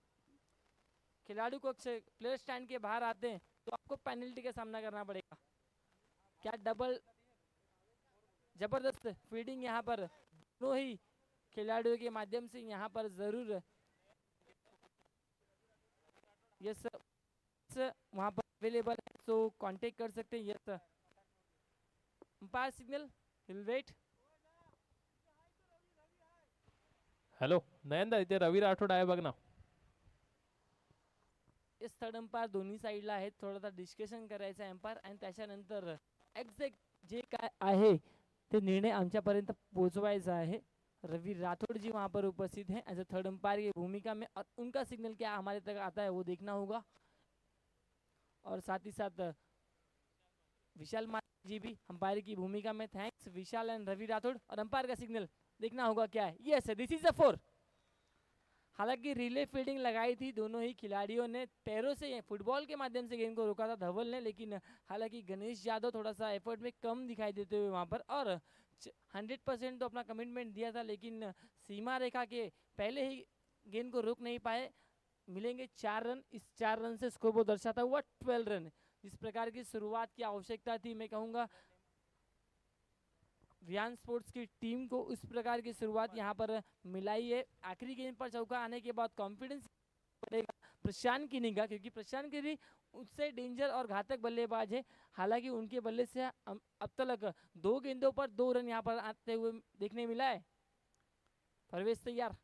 खिलाड़ी को प्लेयर स्टैंड के बाहर आते हैं तो आपको पेनल्टी का सामना करना पड़ेगा। क्या डबल जबरदस्त फील्डिंग यहाँ पर दोनों ही खिलाड़ियों के माध्यम से यहाँ पर जरूर यस वहाँ पर अवेलेबल है, तो कांटेक्ट कर सकते हैं। Yes umpire signal will wait. Hello नयनदा, इथे रवी राठोड आहे बघ ना. इस थर्ड अंपायर दोन्ही साईडला आहेत, थोडासा डिस्कशन करायचं आहे अंपायर आणि त्याच्यानंतर एक्झॅक्ट जे काय आहे ते निर्णय आमच्यापर्यंत पोहोचवायचा आहे। रवि राठौड़ जी वहाँ पर उपस्थित हैं एज ए थर्ड अंपायर की भूमिका में और उनका सिग्नल क्या हमारे तक आता है वो देखना होगा। और साथ ही साथ विशाल माथुर जी भी अंपायर की भूमिका में। Thanks Vishal and Ravi Rathod. और अंपायर का सिग्नल देखना होगा क्या है। Yes this is a 4। हालांकि रिले फील्डिंग लगाई थी दोनों ही खिलाड़ियों ने, पैरों से फुटबॉल के माध्यम से गेंद को रोका था धवल ने, लेकिन हालांकि गणेश यादव थोड़ा सा एफर्ट में कम दिखाई देते हुए वहाँ पर, और 100% तो अपना कमिटमेंट दिया था, लेकिन सीमा रेखा के पहले ही गेंद को रोक नहीं पाए। मिलेंगे 4 रन। इस 4 रन से स्कोर बोर्ड दर्शाता हुआ 12 रन। जिस प्रकार की शुरुआत की आवश्यकता थी, मैं कहूँगा वियान स्पोर्ट्स की टीम को उस प्रकार की शुरुआत यहाँ पर मिलाई है। आखिरी गेंद पर चौका आने के बाद कॉन्फिडेंस बढ़ेगा प्रशांत किनी का, क्योंकि प्रशांत किनी उससे डेंजर और घातक बल्लेबाज है। हालांकि उनके बल्ले से अब तक 2 गेंदों पर 2 रन यहाँ पर आते हुए देखने मिला है। परवेश तैयार।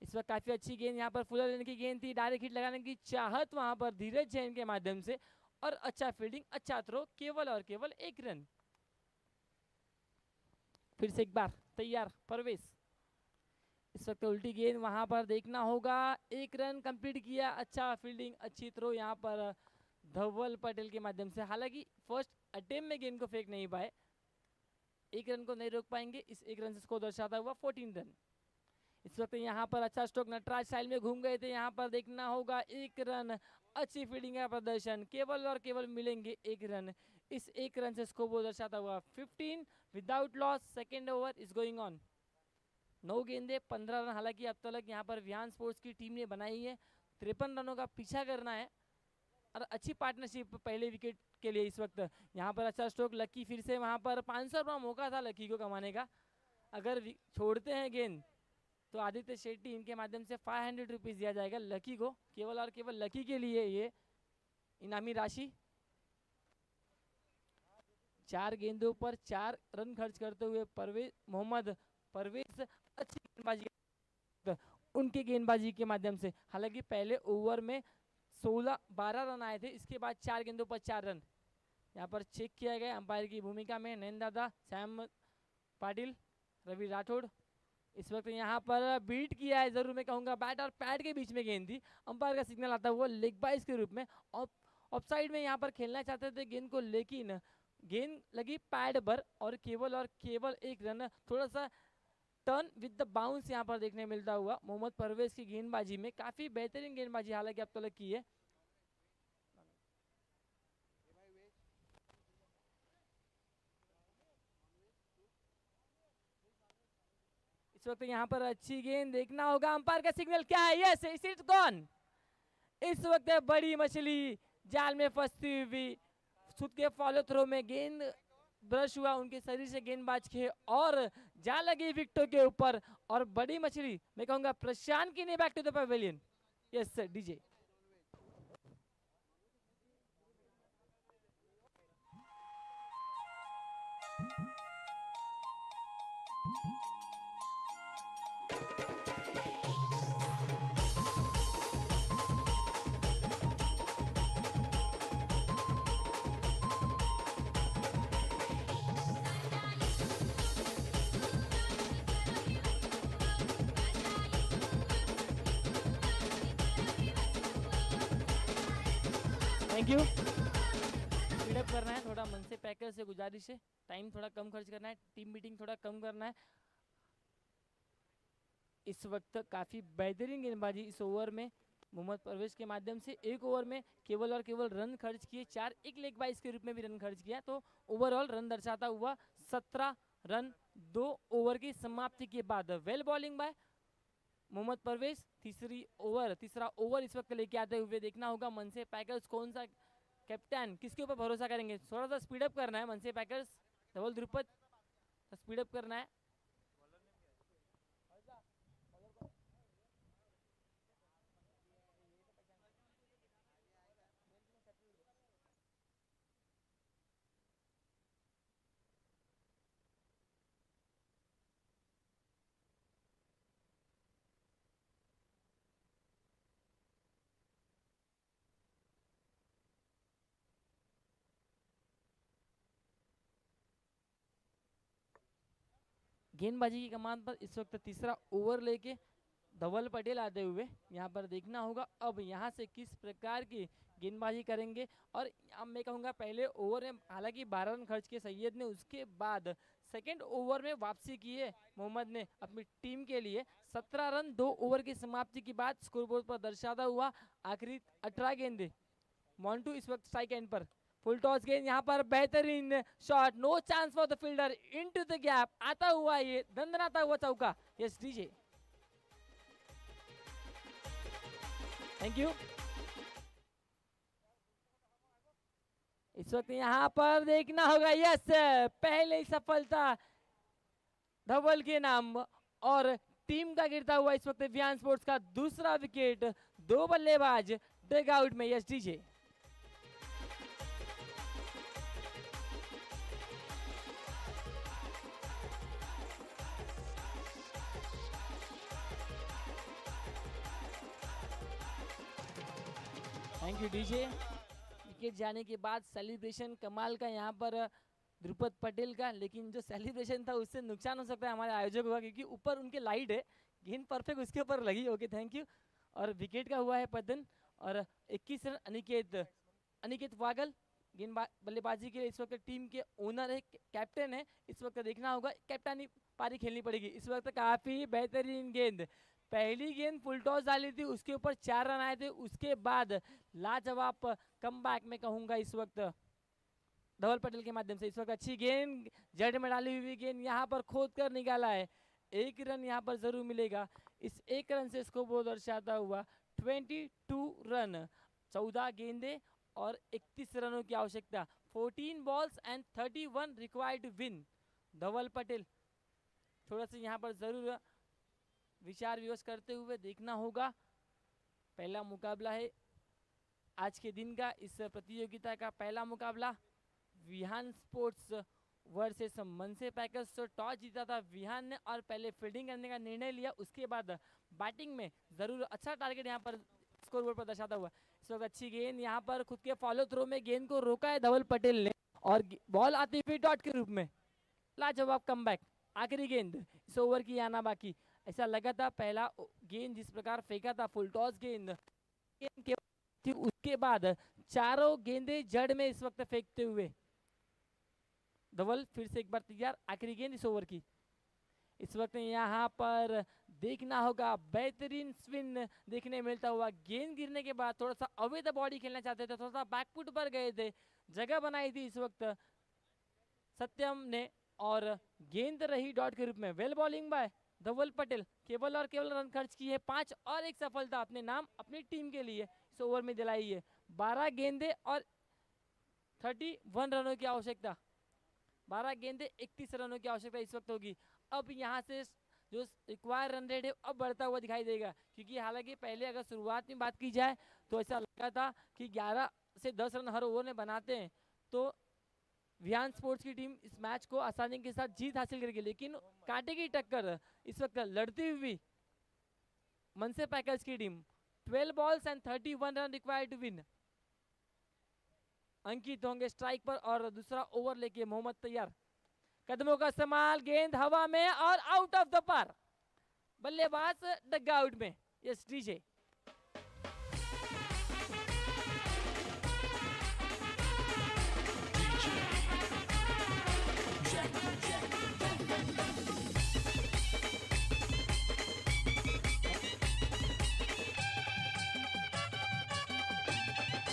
इस वक्त काफी अच्छी गेंद यहाँ पर फुलर लेने की गेंद थी, डायरेक्ट हिट लगाने की चाहत वहां पर धीरज जैन के माध्यम से, और अच्छा फील्डिंग अच्छा थ्रो, केवल और केवल 1 रन। फिर से एक बार तैयार परवेश। इस वक्त उल्टी गेंद वहां पर देखना होगा। 1 रन कंप्लीट किया, अच्छा फील्डिंग अच्छी थ्रो यहाँ पर धवल पटेल के माध्यम से। हालांकि फर्स्ट अटेम्प्ट में गेंद को फेंक नहीं पाए, 1 रन को नहीं रोक पाएंगे। इस 1 रन से स्कोर दर्शाता हुआ 14 रन। इस वक्त यहाँ पर अच्छा स्ट्रोक नटराज स्टाइल में घूम गए थे, यहाँ पर देखना होगा 1 रन। अच्छी फील्डिंग का प्रदर्शन, केवल और केवल मिलेंगे 1 रन। इस 1 रन से स्कोर दर्शाता हुआ 15 without loss. Second over is going on. 9 गेंदे 15 रन हालांकि अब तक यहाँ पर विहान स्पोर्ट्स की टीम ने बनाई है। 53 रनों का पीछा करना है और अच्छी पार्टनरशिप पहले विकेट के लिए। इस वक्त यहाँ पर अच्छा स्ट्रोक, लकी फिर से वहाँ पर 500 रुपया मौका था लकी को कमाने का। अगर छोड़ते हैं गेंद तो आदित्य शेट्टी इनके माध्यम से 500 रुपीज दिया जाएगा लकी को, केवल और केवल लकी के लिए ये इनामी राशि। 4 गेंदों पर 4 रन खर्च करते हुए मोहम्मद परवेज अच्छी गेंदबाजी उनके गेंदबाजी के माध्यम से। हालांकि पहले ओवर में 12 रन आए थे, इसके बाद 4 गेंदों पर 4 रन यहाँ पर चेक किया गया। अंपायर की भूमिका में नैन दादा, सैम पाटिल, रवि राठौड़। इस वक्त यहाँ पर बीट किया है, जरूर मैं कहूँगा बैट और पैड के बीच में गेंद थी। अंपायर का सिग्नल आता हुआ लेग बाइस के रूप में। ऑफ साइड में यहाँ पर खेलना चाहते थे गेंद को, लेकिन गेंद लगी पैड पर और केवल एक रन। थोड़ा सा टर्न विद द बाउंस यहाँ पर देखने मिलता हुआ मोहम्मद परवेज की गेंदबाजी में। काफी बेहतरीन गेंदबाजी हालांकि अब तक की है। इस वक्त यहाँ पर अच्छी गेंद, देखना होगा अंपायर का सिग्नल क्या है। Yes, it's gone. इस वक्त बड़ी मछली जाल में फंसती हुई खुद के फॉलो थ्रो में गेंद ब्रश हुआ उनके शरीर से, गेंदबाज के, और जा लगी विकेटों के ऊपर। और बड़ी मछली मैं कहूंगा प्रशांत की ने back to the pavilion. Yes sir, DJ. Thank you. Speed up करना है थोड़ा, मन से पैकर से गुजारिश है, टाइम थोड़ा कम खर्च करना है, टीम मीटिंग थोड़ा कम करना है। इस वक्त काफी बेहतरीन गेंदबाजी इस ओवर में मोहम्मद परवेज के माध्यम से। एक ओवर में केवल और केवल रन खर्च किए 4, एक लेग बाइस के रूप में भी रन खर्च किया, तो ओवरऑल रन दर्शाता हुआ 17 रन 2 ओवर की समाप्ति के बाद। Well bowling by Mohammed Parvez. तीसरा ओवर इस वक्त लेके आते हुए देखना होगा मनसे पैकर्स कौन सा कैप्टन किसके ऊपर भरोसा करेंगे। थोड़ा सा स्पीडअप करना है मनसे पैकर्स, धवल ध्रुपद स्पीडअप करना है। गेंदबाजी की कमान पर इस वक्त तीसरा ओवर लेके धवल पटेल आते हुए। यहाँ पर देखना होगा अब यहाँ से किस प्रकार की गेंदबाजी करेंगे। और अब मैं कहूँगा पहले ओवर में हालांकि 12 रन खर्च किए सैयद ने, उसके बाद सेकंड ओवर में वापसी की है मोहम्मद ने अपनी टीम के लिए। 17 रन 2 ओवर की समाप्ति के बाद स्कोरबोर्ड पर दर्शाता हुआ आखिरी 18 गेंदे। मॉन्टू इस वक्त स्ट्राइक एंड पर, फुल टॉस गेंद यहाँ पर, बेहतरीन shot, no chance for the fielder, into the gap आता हुआ ये दंदनाता हुआ चौका। Yes DJ, thank you. इस वक्त यहाँ पर देखना होगा, यस पहले सफलता धवल के नाम और टीम का गिरता हुआ इस वक्त विहान स्पोर्ट्स का दूसरा विकेट। 2 बल्लेबाज डग आउट में। Yes DJ, thank you DJ. Wicket जाने के बाद सेलिब्रेशन कमाल का यहाँ पर ध्रुपद पटेल का, लेकिन जो सेलिब्रेशन था उससे नुकसान हो सकता है हमारे आयोजक हुआ, क्योंकि ऊपर उनके लाइट है, गेंद परफेक्ट उसके ऊपर लगी। Okay thank you. और विकेट का हुआ है पतन और 21 रन अनिकेत वागल गेंद बल्लेबाजी के लिए इस वक्त टीम के ओनर है, कैप्टन है। इस वक्त देखना होगा कैप्टनी पारी खेलनी पड़ेगी। इस वक्त काफी बेहतरीन गेंद, पहली गेंद फुल टॉस डाली थी, उसके ऊपर 4 रन आए थे, उसके बाद लाजवाब कमबैक में कहूंगा इस वक्त धवल पटेल के माध्यम से। इस वक्त अच्छी गेंद जड़ में डाली हुई गेंद यहाँ पर खोद कर निकाला है। 1 रन यहाँ पर जरूर मिलेगा। इस 1 रन से इसको वो दर्शाता हुआ 22 रन, 14 गेंदे और 31 रनों की आवश्यकता। 14 balls and 31 required to win. Dhaval Patel थोड़ा सा यहाँ पर जरूर विचार विमर्श करते हुए देखना होगा। पहला मुकाबला है आज के दिन का, इस प्रतियोगिता का पहला मुकाबला। विहान स्पोर्ट्स वर्सेस मनसे पैकर्स। तो टॉस जीता था विहान ने और पहले फील्डिंग करने का निर्णय लिया, उसके बाद बैटिंग में जरूर अच्छा टारगेट यहाँ पर स्कोर बोर्ड पर दर्शाता हुआ। इस वक्त अच्छी गेंद यहाँ पर खुद के फॉलो थ्रो में गेंद को रोका है धवल पटेल ने और बॉल आती हुई डॉट के रूप में। लाजवाब कमबैक। आखिरी गेंद इस ओवर की आना बाकी। ऐसा लगा था पहला गेंद जिस प्रकार फेंका था फुल टॉस गेंद के थी, उसके बाद चारों गेंदे जड़ में इस वक्त फेंकते हुए धवल फिर से एक बार तैयार। आखिरी गेंद इस ओवर की। इस वक्त यहाँ पर देखना होगा बेहतरीन स्पिन देखने मिलता हुआ। गेंद गिरने के बाद थोड़ा सा अवैध बॉडी खेलना चाहते थे, थोड़ा सा बैकफुट पर गए थे, जगह बनाई थी इस वक्त सत्यम ने और गेंद रही डॉट के रूप में। वेल बॉलिंग बाय धवल पटेल। केवल और केवल रन खर्च किए 5 और एक सफलता अपने नाम अपनी टीम के लिए इस ओवर में दिलाई है। 12 गेंदे और 31 रनों की आवश्यकता। 12 गेंदे 31 रनों की आवश्यकता इस वक्त होगी। अब यहाँ से जो रिक्वायर रन रेट है अब बढ़ता हुआ दिखाई देगा, क्योंकि हालांकि पहले अगर शुरुआत में बात की जाए तो ऐसा लगा था कि 11 से 10 रन हर ओवर में बनाते हैं तो विहान स्पोर्ट्स की टीम इस मैच को आसानी के साथ जीत हासिल करेगी, लेकिन कांटे की टक्कर इस वक्त लड़ती हुई मनसे पैकर्स की team. 12 balls and 31 run required to win. Ankit होंगे स्ट्राइक पर और दूसरा ओवर लेके मोहम्मद तैयार। कदमों का इस्तेमाल, गेंद हवा में और आउट ऑफ द पार। बल्लेबाज डग आउट में। Yes DJ.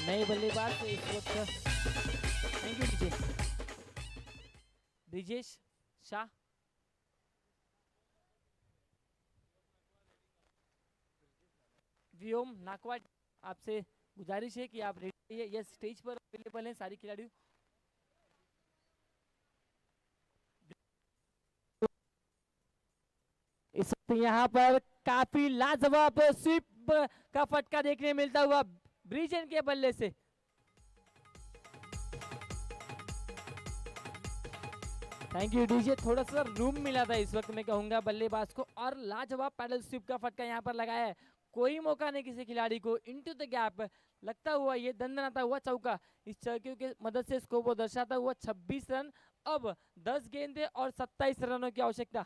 नए बल्लेबाज इस वक्त। Thank you DJ. Brijesh Shah. Vyom Nakwa, आपसे गुजारिश है कि आप रेडी रहिए। यस स्टेज पर अवेलेबल हैं सारी खिलाड़ी। इस वक्त यहाँ पर काफी लाजवाब स्वीप का फटका देखने मिलता हुआ ब्रिजेन के बल्ले से। Thank you DJ. थोड़ा सा रूम मिला था इस वक्त मैं कहूंगा बल्लेबाज को और लाजवाब पैडल स्वीप का फटका यहाँ पर लगाया है। कोई मौका नहीं किसी खिलाड़ी को। इनटू द गैप लगता हुआ ये दंदनाता हुआ चौका। इस चौके की मदद से स्कोर को दर्शाता हुआ 26 रन। अब 10 गेंदे और 27 रनों की आवश्यकता।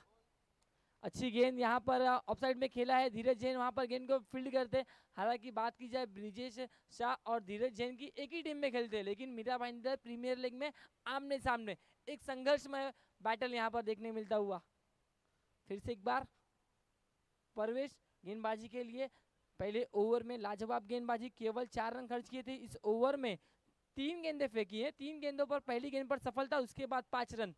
अच्छी गेंद यहाँ पर ऑफसाइड में खेला है धीरज जैन, वहां पर गेंद को फील्ड करते। हालांकि बात की जाए ब्रिजेश शाह और धीरज जैन की, एक ही टीम में खेलते हैं, लेकिन मीरा भाईंदर प्रीमियर लीग में आमने सामने एक संघर्षमय बैटल यहाँ पर देखने मिलता हुआ। फिर से एक बार परवेश गेंदबाजी के लिए। पहले ओवर में लाजवाब गेंदबाजी, केवल 4 रन खर्च किए थे। इस ओवर में 3 गेंदें फेंकी है, 3 गेंदों पर पहली गेंद पर सफलता, उसके बाद 5 रन।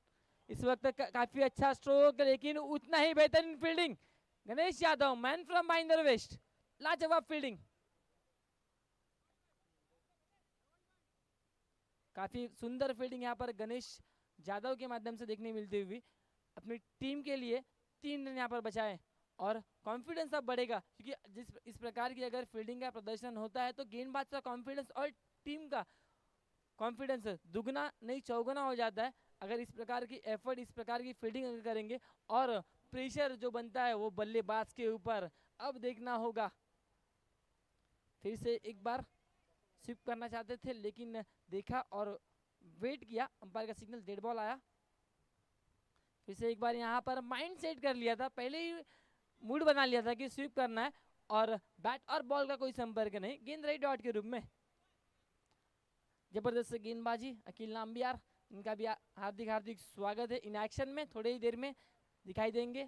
इस वक्त काफी अच्छा स्ट्रोक, लेकिन उतना ही बेहतरीन fielding. Ganesh Yadav man from Bhayandar west, लाजवाब फील्डिंग। काफी सुंदर फील्डिंग यहाँ पर गणेश यादव के माध्यम से देखने मिलती हुई। अपनी टीम के लिए 3 रन यहाँ पर बचाए और कॉन्फिडेंस अब बढ़ेगा, क्योंकि जिस इस प्रकार की अगर फील्डिंग का प्रदर्शन होता है तो गेंदबाज का कॉन्फिडेंस और टीम का कॉन्फिडेंस दुगना नहीं चौगुना हो जाता है अगर इस प्रकार की एफर्ट, इस प्रकार की फील्डिंग अगर करेंगे। और प्रेशर जो बनता है वो बल्लेबाज के ऊपर अब देखना होगा। फिर से एक बार स्विप करना चाहते थे, लेकिन देखा और वेट किया, अंपायर का सिग्नल डेड बॉल आया। फिर से एक बार यहाँ पर माइंड सेट कर लिया था, पहले ही मूड बना लिया था कि स्वीप करना है और बैट और बॉल का कोई संपर्क नहीं, गेंद रही डॉट के रूप में। जबरदस्त गेंदबाजी अकील नाम्बियार, इनका भी हार्दिक हार्दिक स्वागत है। इन एक्शन में थोड़ी ही देर में दिखाई देंगे।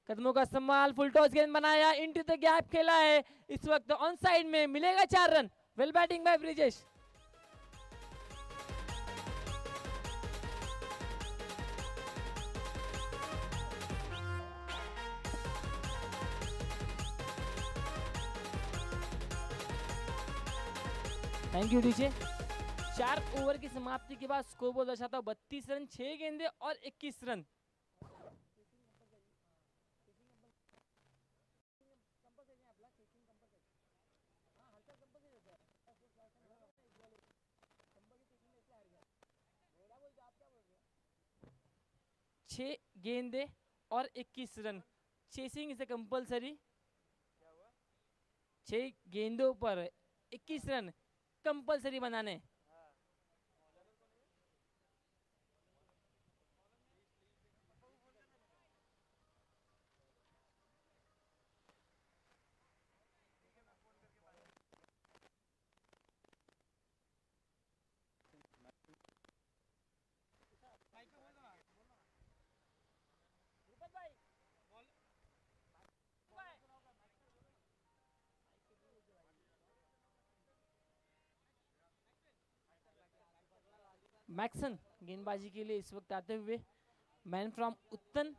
कदमों का इस्तेमाल, फुल टॉस गेंद बनाया, इनटू द गैप खेला है। इस वक्त ऑन साइड में मिलेगा 4 run. Well batting bye Brijesh. Thank you DJ. 4 over की समाप्ति के बाद स्कोर बोर्ड दर्शाता 32 रन, 6 गेंदे और 21 रन। 6 गेंदे और 21 रन। Chasing is compulsory. 6 गेंदों पर 21 रन कंपलसरी बनाने। मैक्सन गेंदबाजी के लिए इस वक्त आते हुए, मैन फ्रॉम उत्तन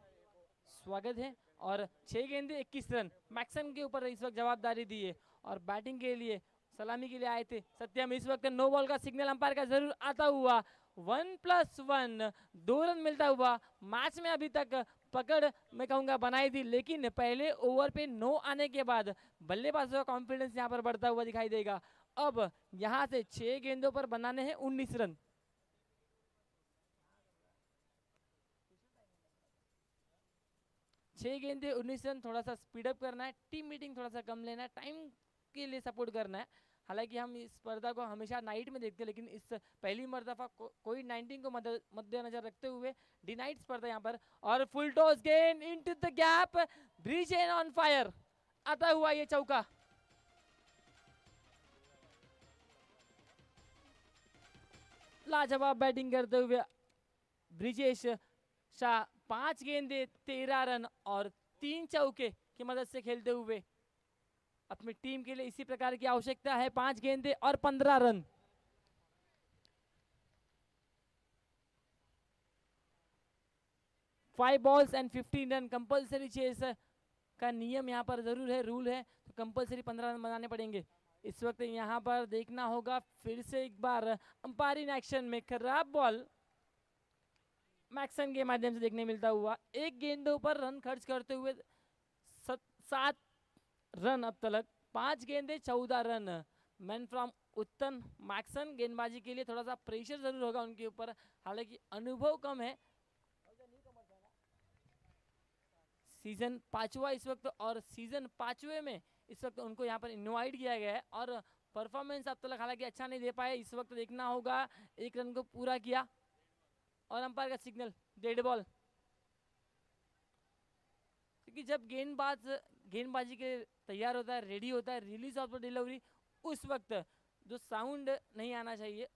स्वागत है। और 6 गेंदे 21 रन मैक्सन के ऊपर इस वक्त जवाबदारी दी है। और बैटिंग के लिए सलामी के लिए आए थे सत्यम। इस वक्त नो बॉल का सिग्नल अंपायर का जरूर आता हुआ। 1+1 2 रन मिलता हुआ। मैच में अभी तक पकड़ मैं कहूंगा बनाई थी, लेकिन पहले ओवर पे नो आने के बाद बल्लेबाजों का कॉन्फिडेंस यहाँ पर बढ़ता हुआ दिखाई देगा। अब यहाँ से 6 गेंदों पर बनाने हैं 19 रन। छह गेंदे 19 रन। थोड़ा सा स्पीड अप करना है, टीम मीटिंग थोड़ा सा कम लेना है, टाइम के लिए सपोर्ट करना है। हालांकि हम इस स्पर्धा को हमेशा नाइट में देखते हैं, लेकिन इस पहली मर्तबा कोविड-19 को मद्देनजर रखते हुए डे नाइट स्पर्धा यहाँ पर। और फुल टॉस गेंद into the gap, bridge and on fire आता हुआ ये चौका। लाजवाब बैटिंग करते हुए ब्रिजेश शाह 5 गेंदे 13 रन और 3 चौके की मदद से खेलते हुए अपनी टीम के लिए इसी प्रकार की आवश्यकता है। 5 गेंदे और 15 run. Five balls and 15 run compulsory chase का नियम यहाँ पर जरूर है, रूल है, तो कंपलसरी 15 रन बनाने पड़ेंगे। इस वक्त यहाँ पर देखना होगा फिर से एक बार अंपायरिंग एक्शन में खराब बॉल मैक्सन के माध्यम से देखने मिलता हुआ। 1 गेंदों पर रन खर्च करते हुए 7 रन अब तक। 5 गेंदे 14 run. Man from Uttan Maxon गेंदबाजी के लिए थोड़ा सा प्रेशर जरूर होगा उनके ऊपर, हालांकि अनुभव कम है। सीजन 5वां इस वक्त, और सीजन 5वें में इस वक्त उनको यहाँ पर इनवाइट किया गया है। और परफॉर्मेंस अब तक हालांकि अच्छा नहीं दे पाए। इस वक्त देखना होगा 1 रन को पूरा किया और अंपायर का सिग्नल डेड बॉल। क्योंकि जब गेंदबाजी के तैयार होता है, रेडी होता है, रिलीज ऑफ द डिलीवरी, उस वक्त जो साउंड नहीं आना चाहिए,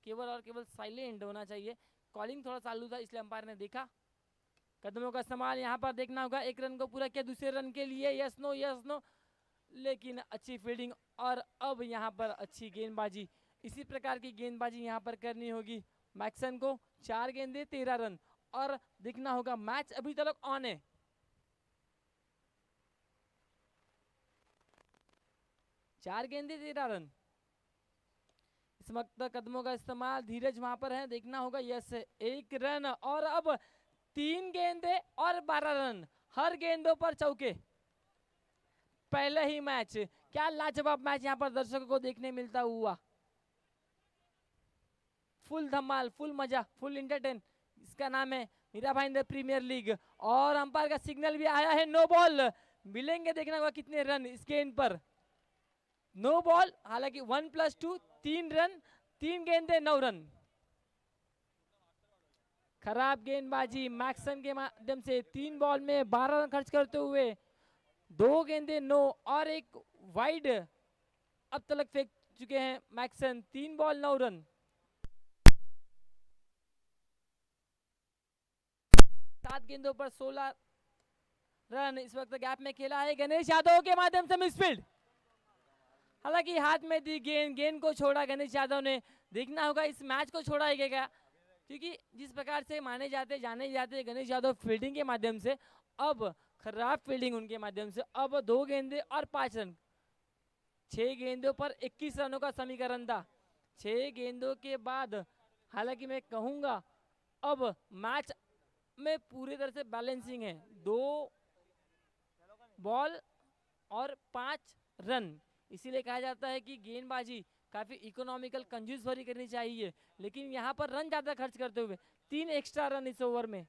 केवल और केवल साइलेंट होना चाहिए। कॉलिंग थोड़ा चालू था, इसलिए अंपायर ने देखा। कदमों का इस्तेमाल यहाँ पर देखना होगा। 1 रन को पूरा किया, दूसरे रन के लिए यस नो, लेकिन अच्छी फील्डिंग और अब यहाँ पर अच्छी गेंदबाजी। इसी प्रकार की गेंदबाजी यहाँ पर करनी होगी मैक्सन को। 4 गेंदे 13 रन और देखना होगा मैच अभी तक ऑन है। चार गेंदे 13 रन। इस वक्त कदमों का इस्तेमाल, धीरज वहां पर है, देखना होगा यस 1 रन। और अब 3 गेंदे और 12 रन, हर गेंदों पर चौके। पहले ही मैच, क्या लाजवाब मैच यहाँ पर दर्शकों को देखने मिलता हुआ। फुल धमाल, फुल मजा, फुल इंटरटेन, इसका नाम है मीरा भाईंदर प्रीमियर लीग। और अंपायर का सिग्नल भी आया है, नो बॉल मिलेंगे। देखना होगा कितने रन इस गेंद पर। नो बॉल, हालांकि 1+2 3 रन, 3 गेंदे 9 रन। खराब गेंदबाजी मैक्सन के माध्यम से 3 बॉल में 12 रन खर्च करते हुए 2 गेंदे 9 और 1 वाइड अब तक फेंक चुके हैं मैक्सन। 3 ball 9 run. 7 गेंदों पर 16 रन इस वक्त गैप में खेला है गणेश यादव के माध्यम से मिसफील्ड। हालांकि हाथ में थी गेंद को छोड़ा गणेश यादव ने। देखना होगा इस मैच को छोड़ा ही गया, क्योंकि जिस प्रकार से जाने जाते गणेश यादव फील्डिंग के माध्यम से, अब खराब फील्डिंग उनके माध्यम से। अब 2 गेंदे और 5 रन। 6 गेंदों पर 21 रनों का समीकरण था। 6 गेंदों के बाद हालांकि मैं कहूंगा अब मैच में पूरी तरह से बैलेंसिंग है। 2 बॉल और 5 रन, इसीलिए कहा जाता है कि गेंदबाजी काफी इकोनॉमिकल, कंजूस भरी करनी चाहिए। लेकिन यहाँ पर रन ज्यादा खर्च करते हुए 3 एक्स्ट्रा रन इस ओवर में।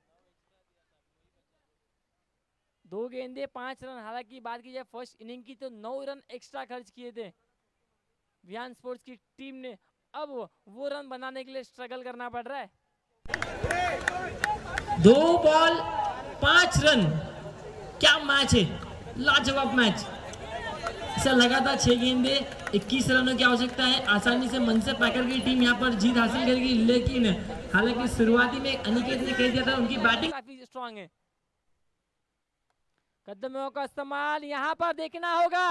2 गेंदे 5 रन। हालांकि बात की जाए फर्स्ट इनिंग की तो 9 रन एक्स्ट्रा खर्च किए थे विहान स्पोर्ट्स की टीम ने। अब वो रन बनाने के लिए स्ट्रगल करना पड़ रहा है। 2 बॉल 5 रन, क्या मैच है, लाजवाब मैच। ऐसा लगा था 6 गेंदे 21 रनों की आवश्यकता है, आसानी से मनसे पैकर की टीम यहाँ पर जीत हासिल करेगी। लेकिन हालांकि शुरुआती में अनिकेत ने कह दिया था उनकी बैटिंग काफी स्ट्रांग है। कदमों का इस्तेमाल यहाँ पर देखना होगा।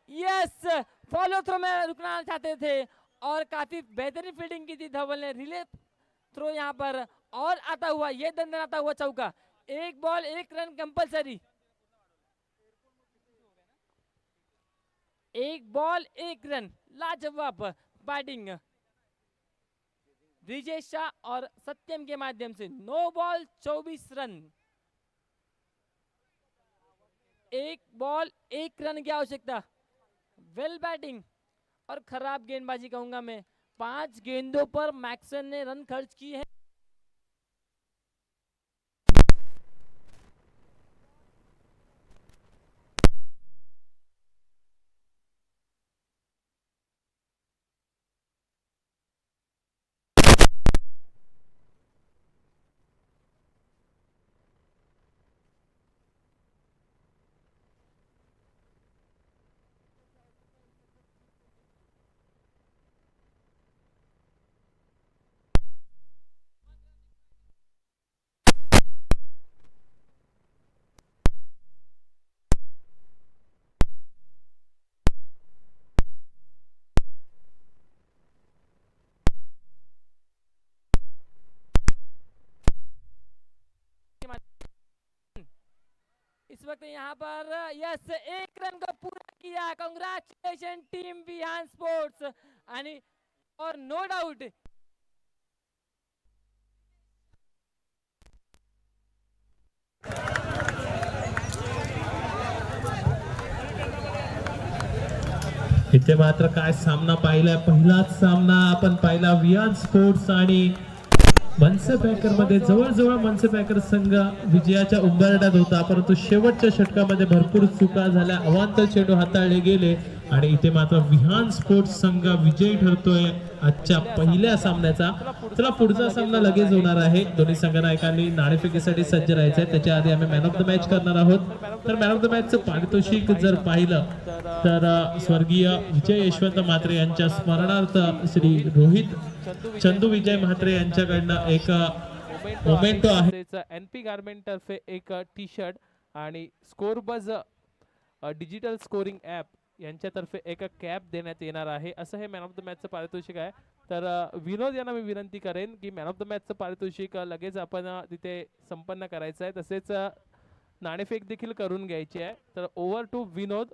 यस, फॉलो थ्रो में रुकना चाहते थे और काफी बेहतरीन फील्डिंग की थी धवल ने। रिले थ्रो यहाँ पर और आता हुआ, ये दंदनाता हुआ चौका। 1 ball 1 run compulsory. 1 ball 1 run, लाजवाब बैटिंग ब्रिजेश शाह और सत्यम के माध्यम से। 9 बॉल 24 रन, 1 बॉल 1 रन की आवश्यकता। वेल बैटिंग और खराब गेंदबाजी कहूंगा मैं। 5 गेंदों पर मैक्सन ने रन खर्च किए हैं। इस वक्त यहाँ पर यस 1 रन को पूरा किया। Congratulation team Vihaan sports. और नो डाउट इथे मात्र काय सामना पाहिलाय, पहिलाच सामना आपण पाहिला विहान स्पोर्ट्स आणि मनसे पॅकर मध्ये। जवळजवळ मनसे पॅकर संघ विजयाच्या उंबरठ्यात होता, परंतु शेवटच्या षटकामध्ये भरपूर चुका झाल्या, अवांतर चेंडू हाताळले गेले आणि इथे मात्र विहान स्पोर्ट्स संघ विजयी ठरतोय आजच्या पहिल्या सामन्याचा। चला पुढचा सामना लगेच होणार आहे। दोन्ही संघनायकांनी नाणेफेकीसाठी सज्ज राहायचं आहे। त्याच्या आधी आम्ही मॅन ऑफ द मॅच करणार आहोत। तर मॅन ऑफ द मॅचचं पारितोषिक जर पाहिलं तर स्वर्गीय विजय यशवंत म्हात्रे यांच्या स्मरणार्थ श्री रोहित चंदू विजय म्हात्रे यांच्याकडनं एक मोमेंटो आहे। एनपी गारमेंट तर्फे एक टी शर्ट आणि स्कोरबज डिजिटल स्कोरिंग ॲप यांच्यातर्फे एक कॅप देण्यात येणार आहे, असं हे मॅन ऑफ द मॅचचं पारितोषिक आहे। तर विनोद यांना मी विनंती करेन की मॅन ऑफ द मॅचचं पारितोषिक लगेच आपण तिथे संपन्न करायचं आहे, तसेच नाणेफेक देखील करून घ्यायची आहे। तर ओव्हर टू विनोद।